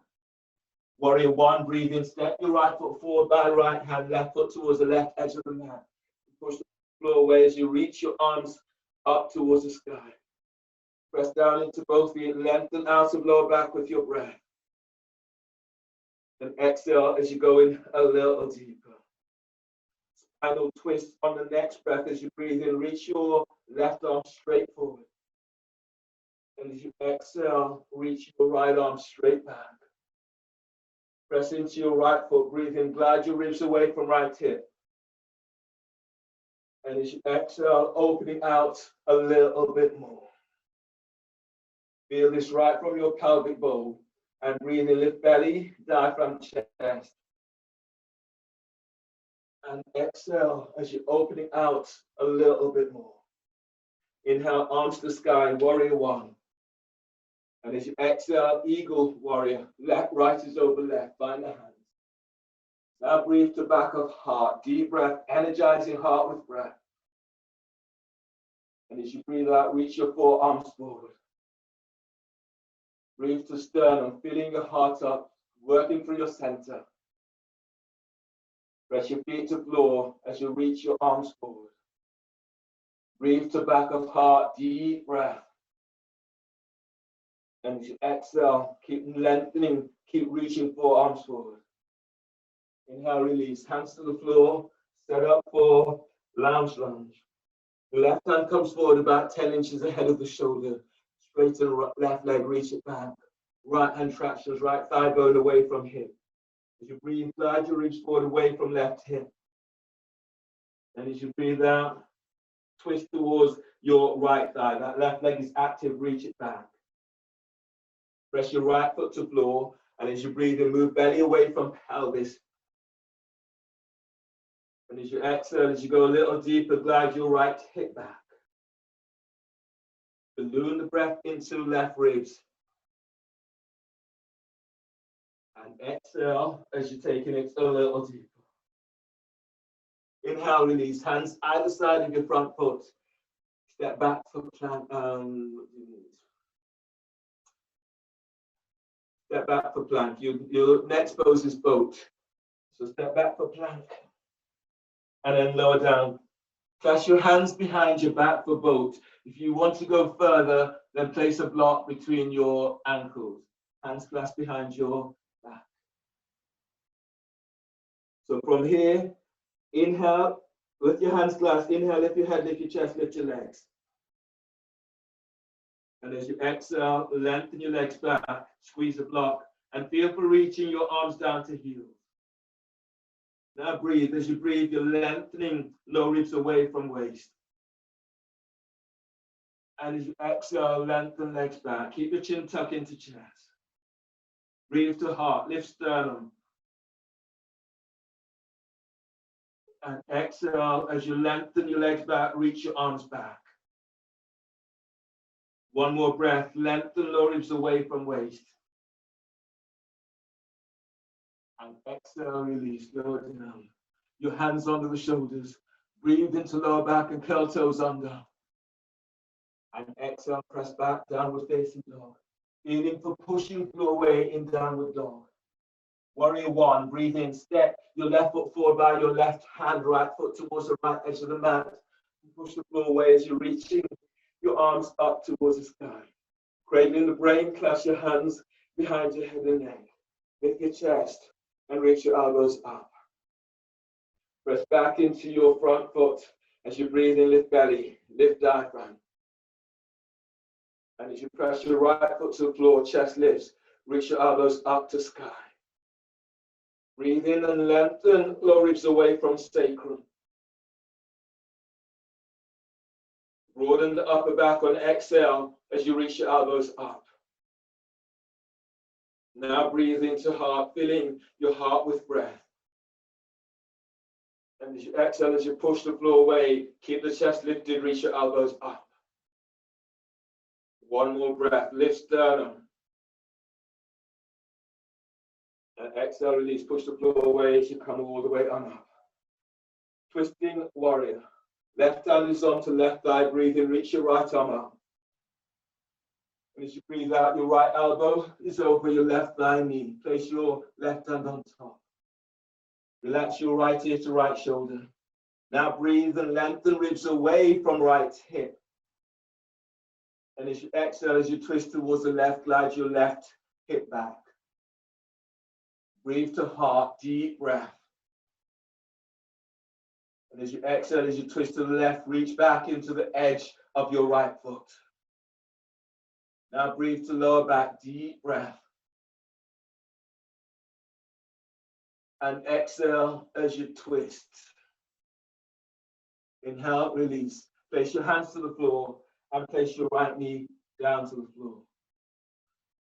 Warrior one, breathe in, step your right foot forward by right hand, left foot towards the left edge of the mat. Push the floor away as you reach your arms up towards the sky. Press down into both feet, lengthen out of lower back with your breath. And exhale as you go in a little deeper. Spinal twist on the next breath as you breathe in, reach your left arm straight forward. And as you exhale, reach your right arm straight back. Press into your right foot, breathe in, glide your ribs away from right hip. And as you exhale, opening out a little bit more. Feel this right from your pelvic bowl. And breathe in, lift belly, diaphragm, chest. And exhale as you're opening out a little bit more. Inhale, arms to sky, warrior one. And as you exhale, eagle warrior, left, right is over left, find the hands. Now breathe to back of heart, deep breath, energizing heart with breath. And as you breathe out, reach your forearms forward. Breathe to sternum, filling your heart up, working through your center. Press your feet to floor as you reach your arms forward. Breathe to back of heart, deep breath. And as you exhale, keep lengthening, keep reaching forearms forward. Inhale, release, hands to the floor, set up for lounge lunge. The left hand comes forward about 10 inches ahead of the shoulder. Straighten left leg, reach it back. Right hand tractions, right thigh bone away from hip. As you breathe, glide your ribs forward away from left hip. And as you breathe out, twist towards your right thigh. That left leg is active, reach it back. Press your right foot to floor. And as you breathe in, move belly away from pelvis. And as you exhale, as you go a little deeper, glide your right hip back. Balloon the breath into left ribs. And exhale as you're taking it a little deeper. Inhale, release, hands either side of your front foot. Step back for plank. Step back for plank. Your next pose is boat. So step back for plank. And then lower down. Clasp your hands behind your back for boat. If you want to go further, then place a block between your ankles. Hands clasped behind your back. So from here, inhale, with your hands clasped, inhale, lift your head, lift your chest, lift your legs. And as you exhale, lengthen your legs back, squeeze the block, and feel for reaching your arms down to heels. Now breathe. As you breathe, you're lengthening low ribs away from waist. And as you exhale, lengthen legs back. Keep your chin tucked into chest. Breathe to heart, lift sternum. And exhale, as you lengthen your legs back, reach your arms back. One more breath, lengthen low ribs away from waist. And exhale, release, lower down. Your hands under the shoulders. Breathe into lower back and curl toes under. And exhale, press back, downward facing dog. Feeling for pushing floor away in downward dog. Warrior one, breathe in, step your left foot forward by your left hand, right foot towards the right edge of the mat. Push the floor away as you're reaching your arms up towards the sky. Cradling the brain, clasp your hands behind your head and neck. Lift your chest and reach your elbows up. Press back into your front foot as you breathe in, lift belly, lift diaphragm. And as you press your right foot to the floor, chest lifts, reach your elbows up to sky. Breathe in and lengthen low ribs away from sacrum. Broaden the upper back on exhale as you reach your elbows up. Now breathe into heart, filling your heart with breath. And as you exhale, as you push the floor away, keep the chest lifted, reach your elbows up. One more breath, lift sternum. And exhale, release, push the floor away as you come all the way on up. Twisting warrior. Left hand is onto left thigh, breathe in, reach your right arm up. And as you breathe out, your right elbow is over your left thigh knee. Place your left hand on top. Relax your right ear to right shoulder. Now breathe and lengthen ribs away from right hip. And as you exhale, as you twist towards the left, glide your left hip back. Breathe to heart, deep breath. And as you exhale, as you twist to the left, reach back into the edge of your right foot. Now breathe to lower back, deep breath. And exhale as you twist. Inhale, release. Place your hands to the floor and place your right knee down to the floor.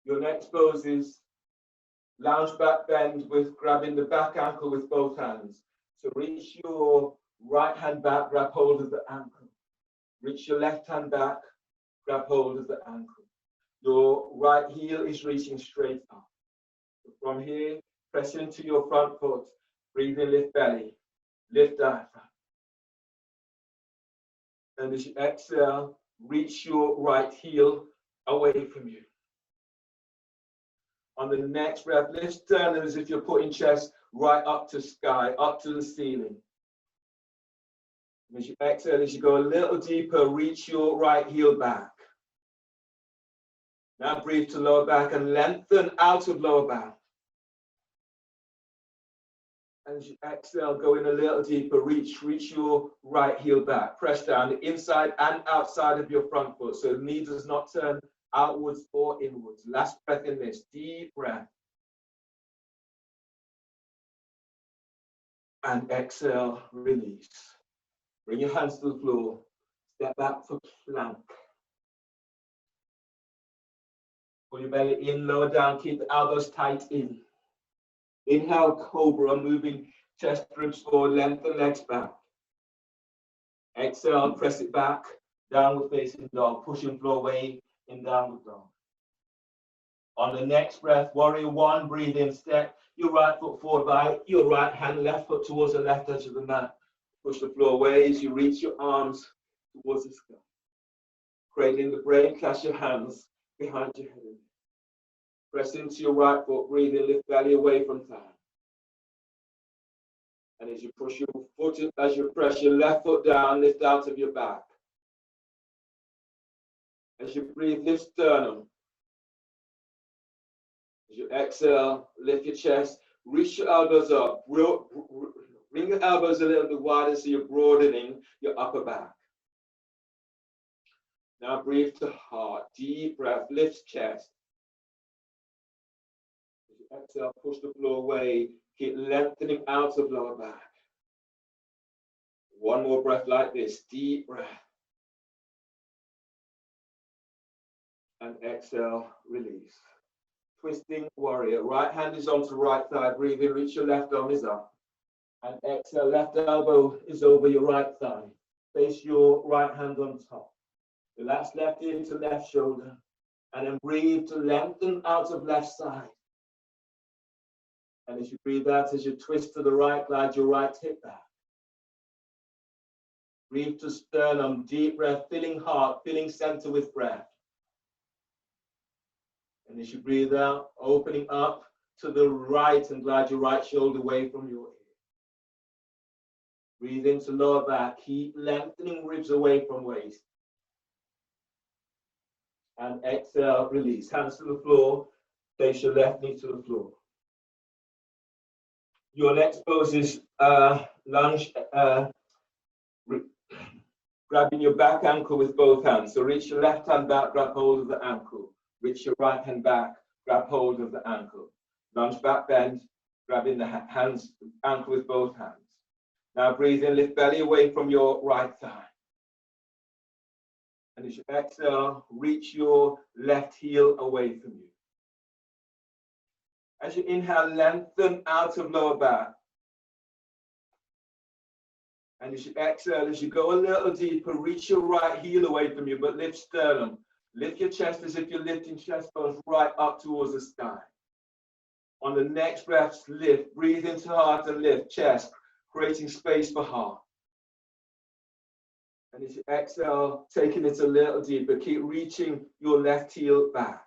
Your next pose is lounge back bend with grabbing the back ankle with both hands. So reach your right hand back, grab hold of the ankle. Reach your left hand back, grab hold of the ankle. Your right heel is reaching straight up. So from here, press into your front foot. Breathe in, lift belly, lift diaphragm. And as you exhale, reach your right heel away from you. On the next breath, lift sternum as if you're putting chest right up to sky, up to the ceiling. And as you exhale, as you go a little deeper, reach your right heel back. Now breathe to lower back and lengthen out of lower back. And as you exhale, go in a little deeper, reach your right heel back. Press down the inside and outside of your front foot, so the knee does not turn outwards or inwards. Last breath in this, deep breath. And exhale, release. Bring your hands to the floor. Step back for plank. Pull your belly in, lower down, keep the elbows tight in. Inhale, cobra, moving chest ribs forward, lengthen legs back. Exhale, press it back, downward facing dog, pushing floor away in downward dog. On the next breath, warrior one, breathe in, step your right foot forward by your right hand, left foot towards the left edge of the mat. Push the floor away as you reach your arms towards the sky. Cradling the brain, clasp your hands behind your head. Press into your right foot, breathe in, lift belly away from thigh. And as you push your foot in, as you press your left foot down, lift out of your back. As you breathe, lift sternum. As you exhale, lift your chest, reach your elbows up, bring your elbows a little bit wider so you're broadening your upper back. Now breathe to heart, deep breath, lift chest. As you exhale, push the floor away, keep lengthening out of lower back. One more breath like this, deep breath. And exhale, release. Twisting warrior. Right hand is onto right thigh. Breathe in, reach your left arm is up. And exhale, left elbow is over your right thigh. Face your right hand on top. Relax left ear to left shoulder. And then breathe to lengthen out of left side. And as you breathe out, as you twist to the right, glide your right hip back. Breathe to sternum, deep breath, filling heart, filling center with breath. And as you breathe out, opening up to the right and glide your right shoulder away from your ear. Breathe into lower back, keep lengthening ribs away from waist. And exhale, release. Hands to the floor, place your left knee to the floor. Your next pose is lunge, grabbing your back ankle with both hands. So reach your left hand back, grab hold of the ankle. Reach your right hand back, grab hold of the ankle. Lunge back bend, grabbing the ankle with both hands. Now breathe in, lift belly away from your right thigh. And as you exhale, reach your left heel away from you. As you inhale, lengthen out of lower back. And as you exhale, as you go a little deeper, reach your right heel away from you, but lift sternum. Lift your chest as if you're lifting chest bones right up towards the sky. On the next breath, lift. Breathe into heart and lift chest, creating space for heart. And as you exhale, taking it a little deeper, keep reaching your left heel back.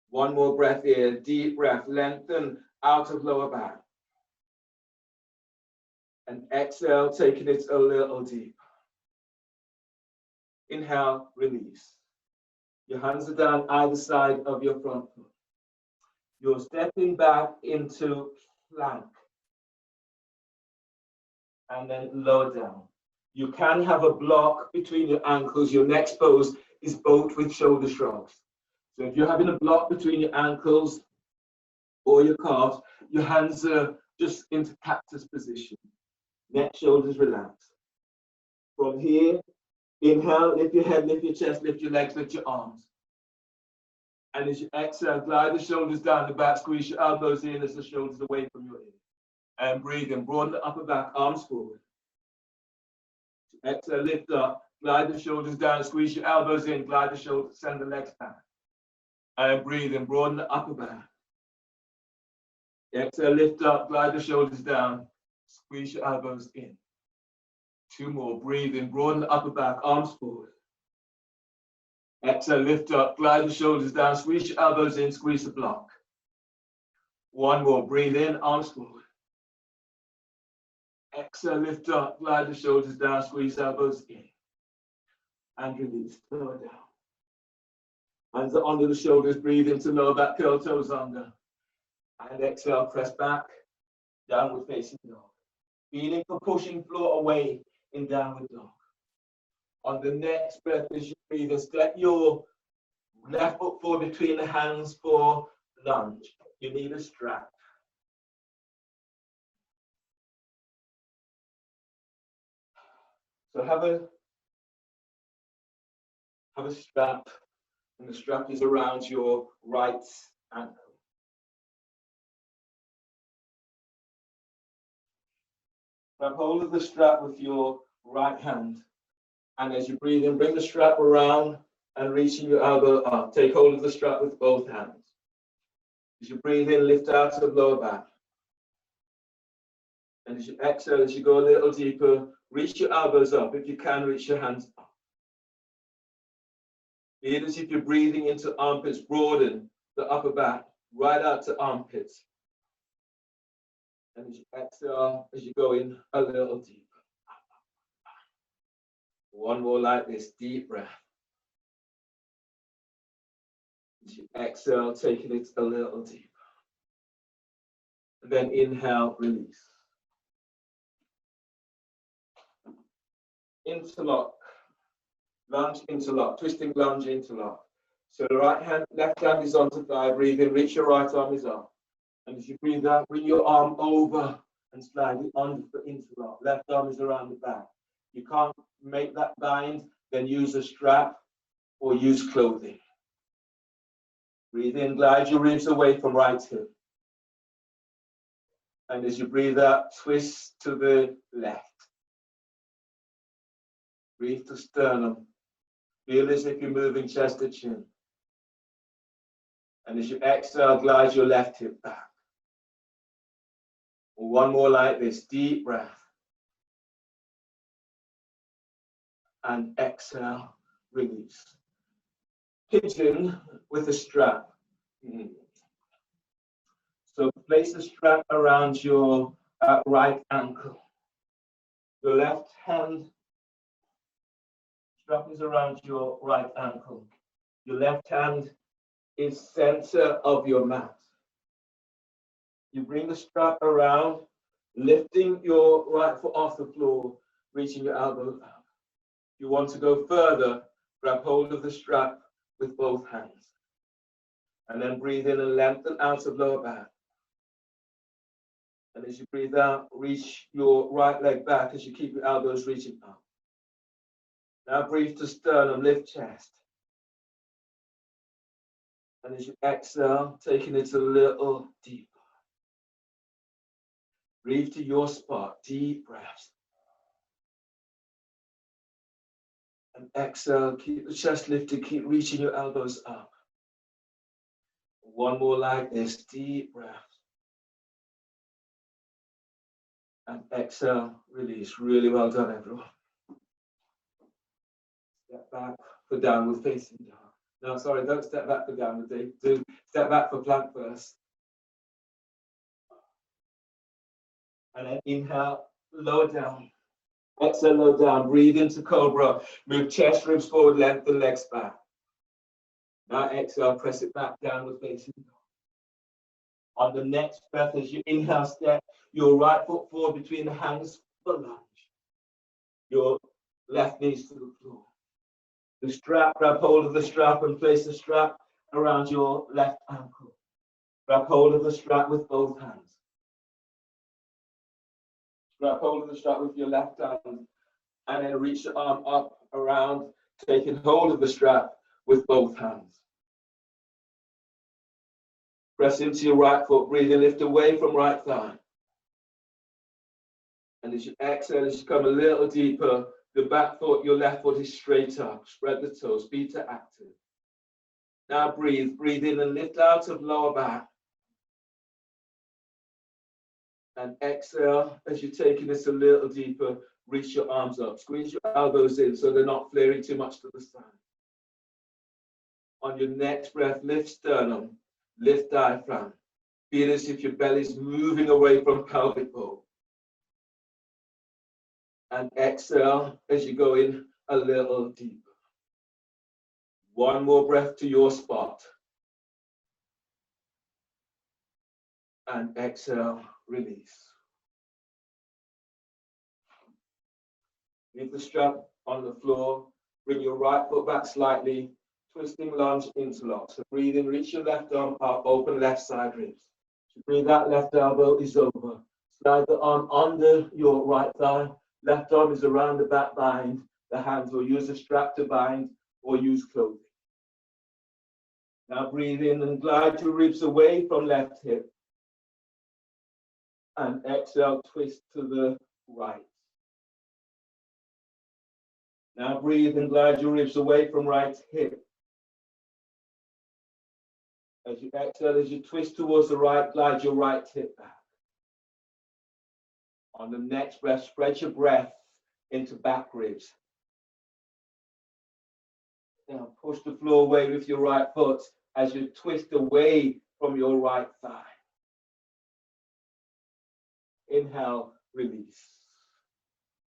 One more breath here, deep breath, lengthen out of lower back. And exhale, taking it a little deeper. Inhale, release. Your hands are down either side of your front foot. You're stepping back into plank. And then lower down. You can have a block between your ankles. Your next pose is boat with shoulder shrugs. So if you're having a block between your ankles or your calves, your hands are just into cactus position. Neck, shoulders relax. From here, inhale, lift your head, lift your chest, lift your legs, lift your arms. And as you exhale, glide the shoulders down the back, squeeze your elbows in as the shoulders away from your ear. And breathe in, broaden the upper back, arms forward. Exhale, lift up, glide the shoulders down, squeeze your elbows in, glide the shoulders, send the legs back. And breathe in, broaden the upper back. Exhale, lift up, glide the shoulders down, squeeze your elbows in. Two more, breathe in, broaden the upper back, arms forward. Exhale, lift up, glide the shoulders down, squeeze your elbows in, squeeze the block. One more, breathe in, arms forward. Exhale, lift up, glide the shoulders down, squeeze elbows in. And release, lower down. Hands are under the shoulders, breathe into lower back, curl toes under. And exhale, press back, downward facing dog. Feeling for pushing floor away in downward dog. On the next breath, as you breathe, and step your left foot forward between the hands for lunge. You need a strap. So have a strap, and the strap is around your right ankle. Grab hold of the strap with your right hand, and as you breathe in, bring the strap around and reaching your elbow up. Take hold of the strap with both hands. As you breathe in, lift out of lower back. And as you exhale, as you go a little deeper, reach your elbows up. If you can, reach your hands up. Feel as if you're breathing into armpits, broaden the upper back, right out to armpits. And as you exhale, as you go in a little deeper. One more like this, deep breath. As you exhale, taking it a little deeper. And then inhale, release. Interlock. Lunge, interlock. Twisting lunge, interlock. So the right hand, left hand is onto thigh. Breathe in, reach your right arm is up. And as you breathe out, bring your arm over and slide it under the interlock. Left arm is around the back. You can't make that bind, then use a strap or use clothing. Breathe in, glide your ribs away from right hip. And as you breathe out, twist to the left. Breathe to sternum. Feel as if you're moving chest to chin. And as you exhale, glide your left hip back. One more like this, deep breath. And exhale, release. Pigeon with a strap. So place the strap around your right ankle. Your left hand strap is around your right ankle. Your left hand is center of your mat. You bring the strap around, lifting your right foot off the floor, reaching your elbow up. You want to go further, grab hold of the strap with both hands. And then breathe in and lengthen out of lower back. And as you breathe out, reach your right leg back as you keep your elbows reaching up. Now breathe to sternum, lift chest. And as you exhale, taking it a little deeper. Breathe to your spot, deep breaths. And exhale, keep the chest lifted, keep reaching your elbows up. One more like this, deep breath. And exhale, release. Really well done, everyone. Step back for downward facing dog. No, sorry, don't step back for downward. Do step back for plank first. And then inhale, lower down. Exhale, lower down. Breathe into cobra. Move chest, ribs forward, lengthen legs back. Now exhale, press it back, downward facing dog. On the next breath, as you inhale, step your right foot forward between the hands for lunge. Your left knees to the floor. The strap, grab hold of the strap and place the strap around your left ankle. Grab hold of the strap with both hands. Grab hold of the strap with your left hand and then reach the arm up around, taking hold of the strap with both hands. Press into your right foot, breathe in, lift away from right thigh. And as you exhale, as you come a little deeper, the back foot, your left foot is straight up. Spread the toes, feet are active. Now breathe in and lift out of lower back. And exhale, as you're taking this a little deeper, reach your arms up. Squeeze your elbows in so they're not flaring too much to the side. On your next breath, lift sternum, lift diaphragm. Feel as if your belly's moving away from pelvic bowl. And exhale as you go in a little deeper. One more breath to your spot. And exhale, release. Leave the strap on the floor. Bring your right foot back slightly. Twisting lunge, interlock. So breathe in, reach your left arm up, open left side ribs. So breathe out, left elbow is over. Slide the arm under your right thigh. Left arm is around the back, bind the hands, or use a strap to bind, or use clothing. Now breathe in and glide your ribs away from left hip. And exhale, twist to the right. Now breathe and glide your ribs away from right hip. As you exhale, as you twist towards the right, glide your right hip back. On the next breath, spread your breath into back ribs. Now push the floor away with your right foot as you twist away from your right thigh. Inhale, release.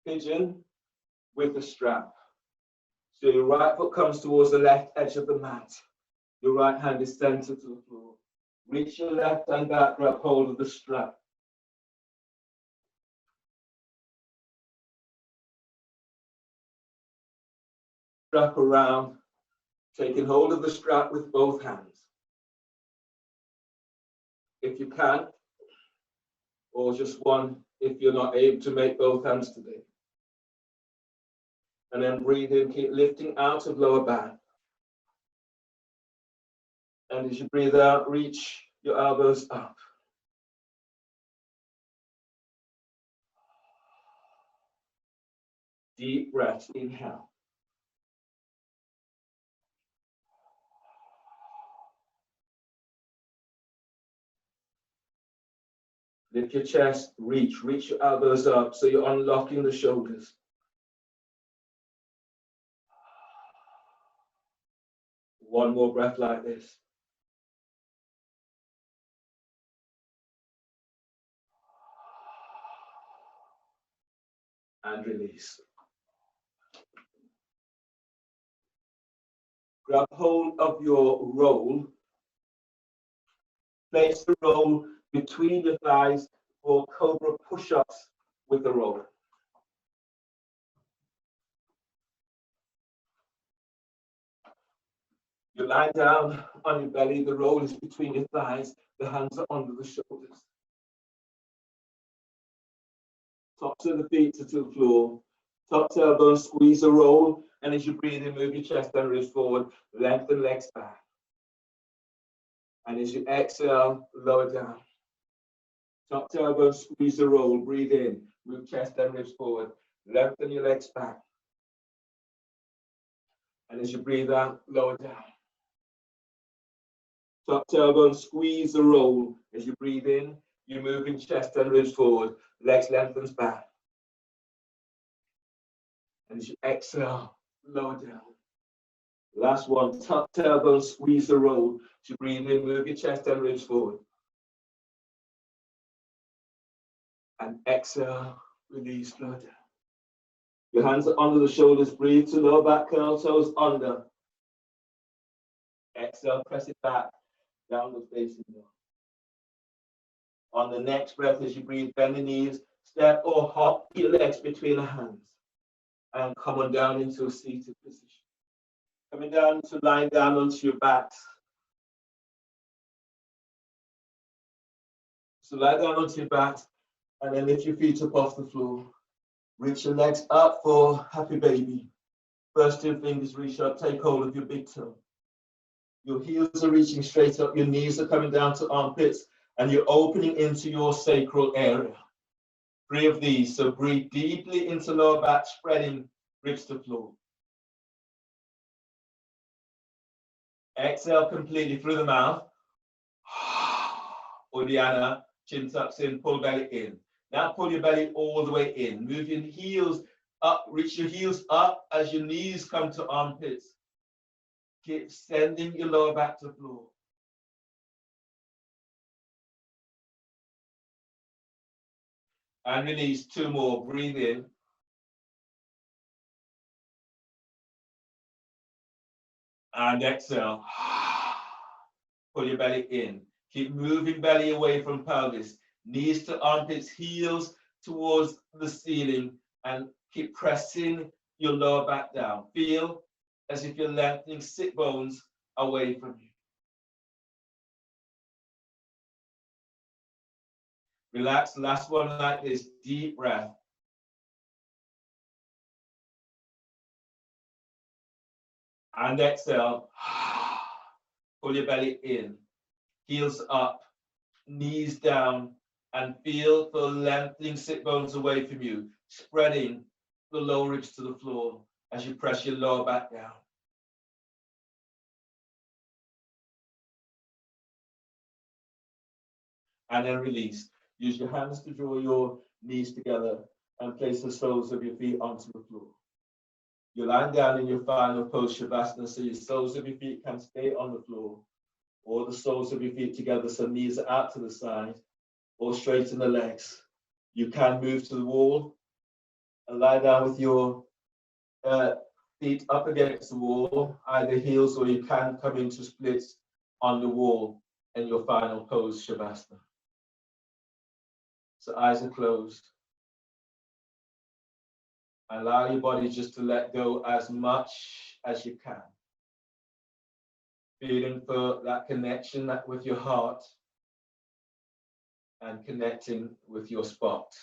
Pigeon with the strap. So your right foot comes towards the left edge of the mat. Your right hand is centered to the floor. Reach your left hand back, grab hold of the strap. Strap around, taking hold of the strap with both hands. If you can, or just one if you're not able to make both hands today. And then breathe in, keep lifting out of lower back. And as you breathe out, reach your elbows up. Deep breath, inhale. Lift your chest, reach your elbows up so you're unlocking the shoulders. One more breath like this. And release. Grab hold of your roll. Place the roll between your thighs for cobra push-ups with the roll. You lie down on your belly, the roll is between your thighs, the hands are under the shoulders. Tops of the feet to the floor, top elbows, squeeze the roll, and as you breathe in, move your chest and ribs forward, lengthen legs back. And as you exhale, lower down. Top elbow, squeeze the roll, breathe in, move chest and ribs forward, lengthen your legs back. And as you breathe out, lower down. Top elbow, squeeze the roll. As you breathe in, you're moving chest and ribs forward, legs lengthens back. And as you exhale, lower down. Last one, top elbow, squeeze the roll. As you breathe in, move your chest and ribs forward. And exhale, release, lower down. Your hands are under the shoulders, breathe to lower back, curl toes under. Exhale, press it back, downward facing dog. On the next breath, as you breathe, bend the knees, step or hop your legs between the hands. And come on down into a seated position. Coming down to lying down onto your backs. So lie down onto your backs and then lift your feet up off the floor. Reach your legs up for happy baby. First two fingers reach up, take hold of your big toe. Your heels are reaching straight up, your knees are coming down to armpits, and you're opening into your sacral area. 3 of these, so breathe deeply into lower back, spreading ribs to floor. Exhale completely through the mouth. Uddiyana, chin tucks in, pull belly in. Now pull your belly all the way in. Move your heels up, reach your heels up as your knees come to armpits. Keep sending your lower back to the floor. And release, 2 more, breathe in. And exhale. Pull your belly in. Keep moving belly away from pelvis. Knees to armpits, heels towards the ceiling, and keep pressing your lower back down. Feel as if you're lengthening sit bones away from you. Relax, last one like this, deep breath. And exhale. Pull your belly in, heels up, knees down, and feel the lengthening sit bones away from you, spreading the lower ribs to the floor as you press your lower back down. And then release. Use your hands to draw your knees together and place the soles of your feet onto the floor. You're lying down in your final pose, Shavasana, so your soles of your feet can stay on the floor. or the soles of your feet together, so knees are out to the side, or straighten the legs. You can move to the wall and lie down with your feet up against the wall, either heels, or you can come into splits on the wall in your final pose, Shavasana. So eyes are closed. Allow your body just to let go as much as you can. Feeling for that connection with your heart and connecting with your spot.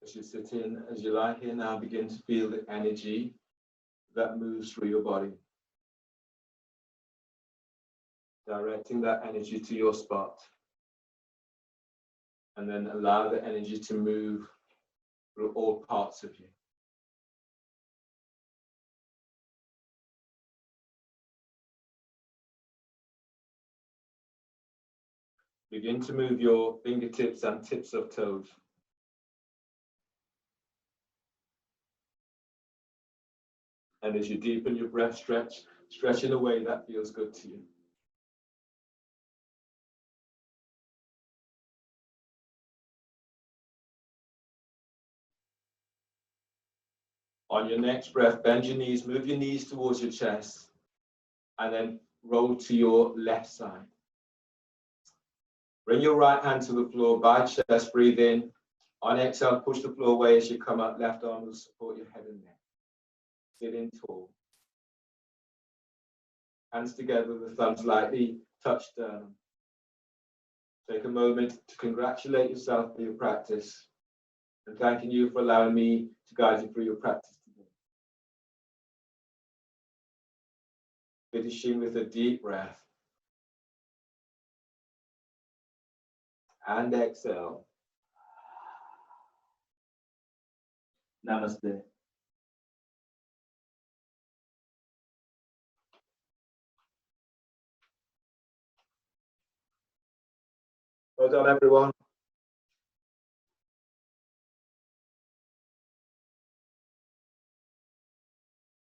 As you sit in, as you lie here now, begin to feel the energy that moves through your body. Directing that energy to your spot. And then allow the energy to move through all parts of you. Begin to move your fingertips and tips of toes. And as you deepen your breath, stretch in a way that feels good to you. On your next breath, bend your knees, move your knees towards your chest, and then roll to your left side. Bring your right hand to the floor, by chest, breathe in. On exhale, push the floor away as you come up, left arm will support your head and neck. Sit in tall. Hands together, the thumbs lightly touch sternum. Take a moment to congratulate yourself for your practice and thanking you for allowing me to guide you through your practice today. Finishing with a deep breath. And exhale. Namaste. Well done, everyone.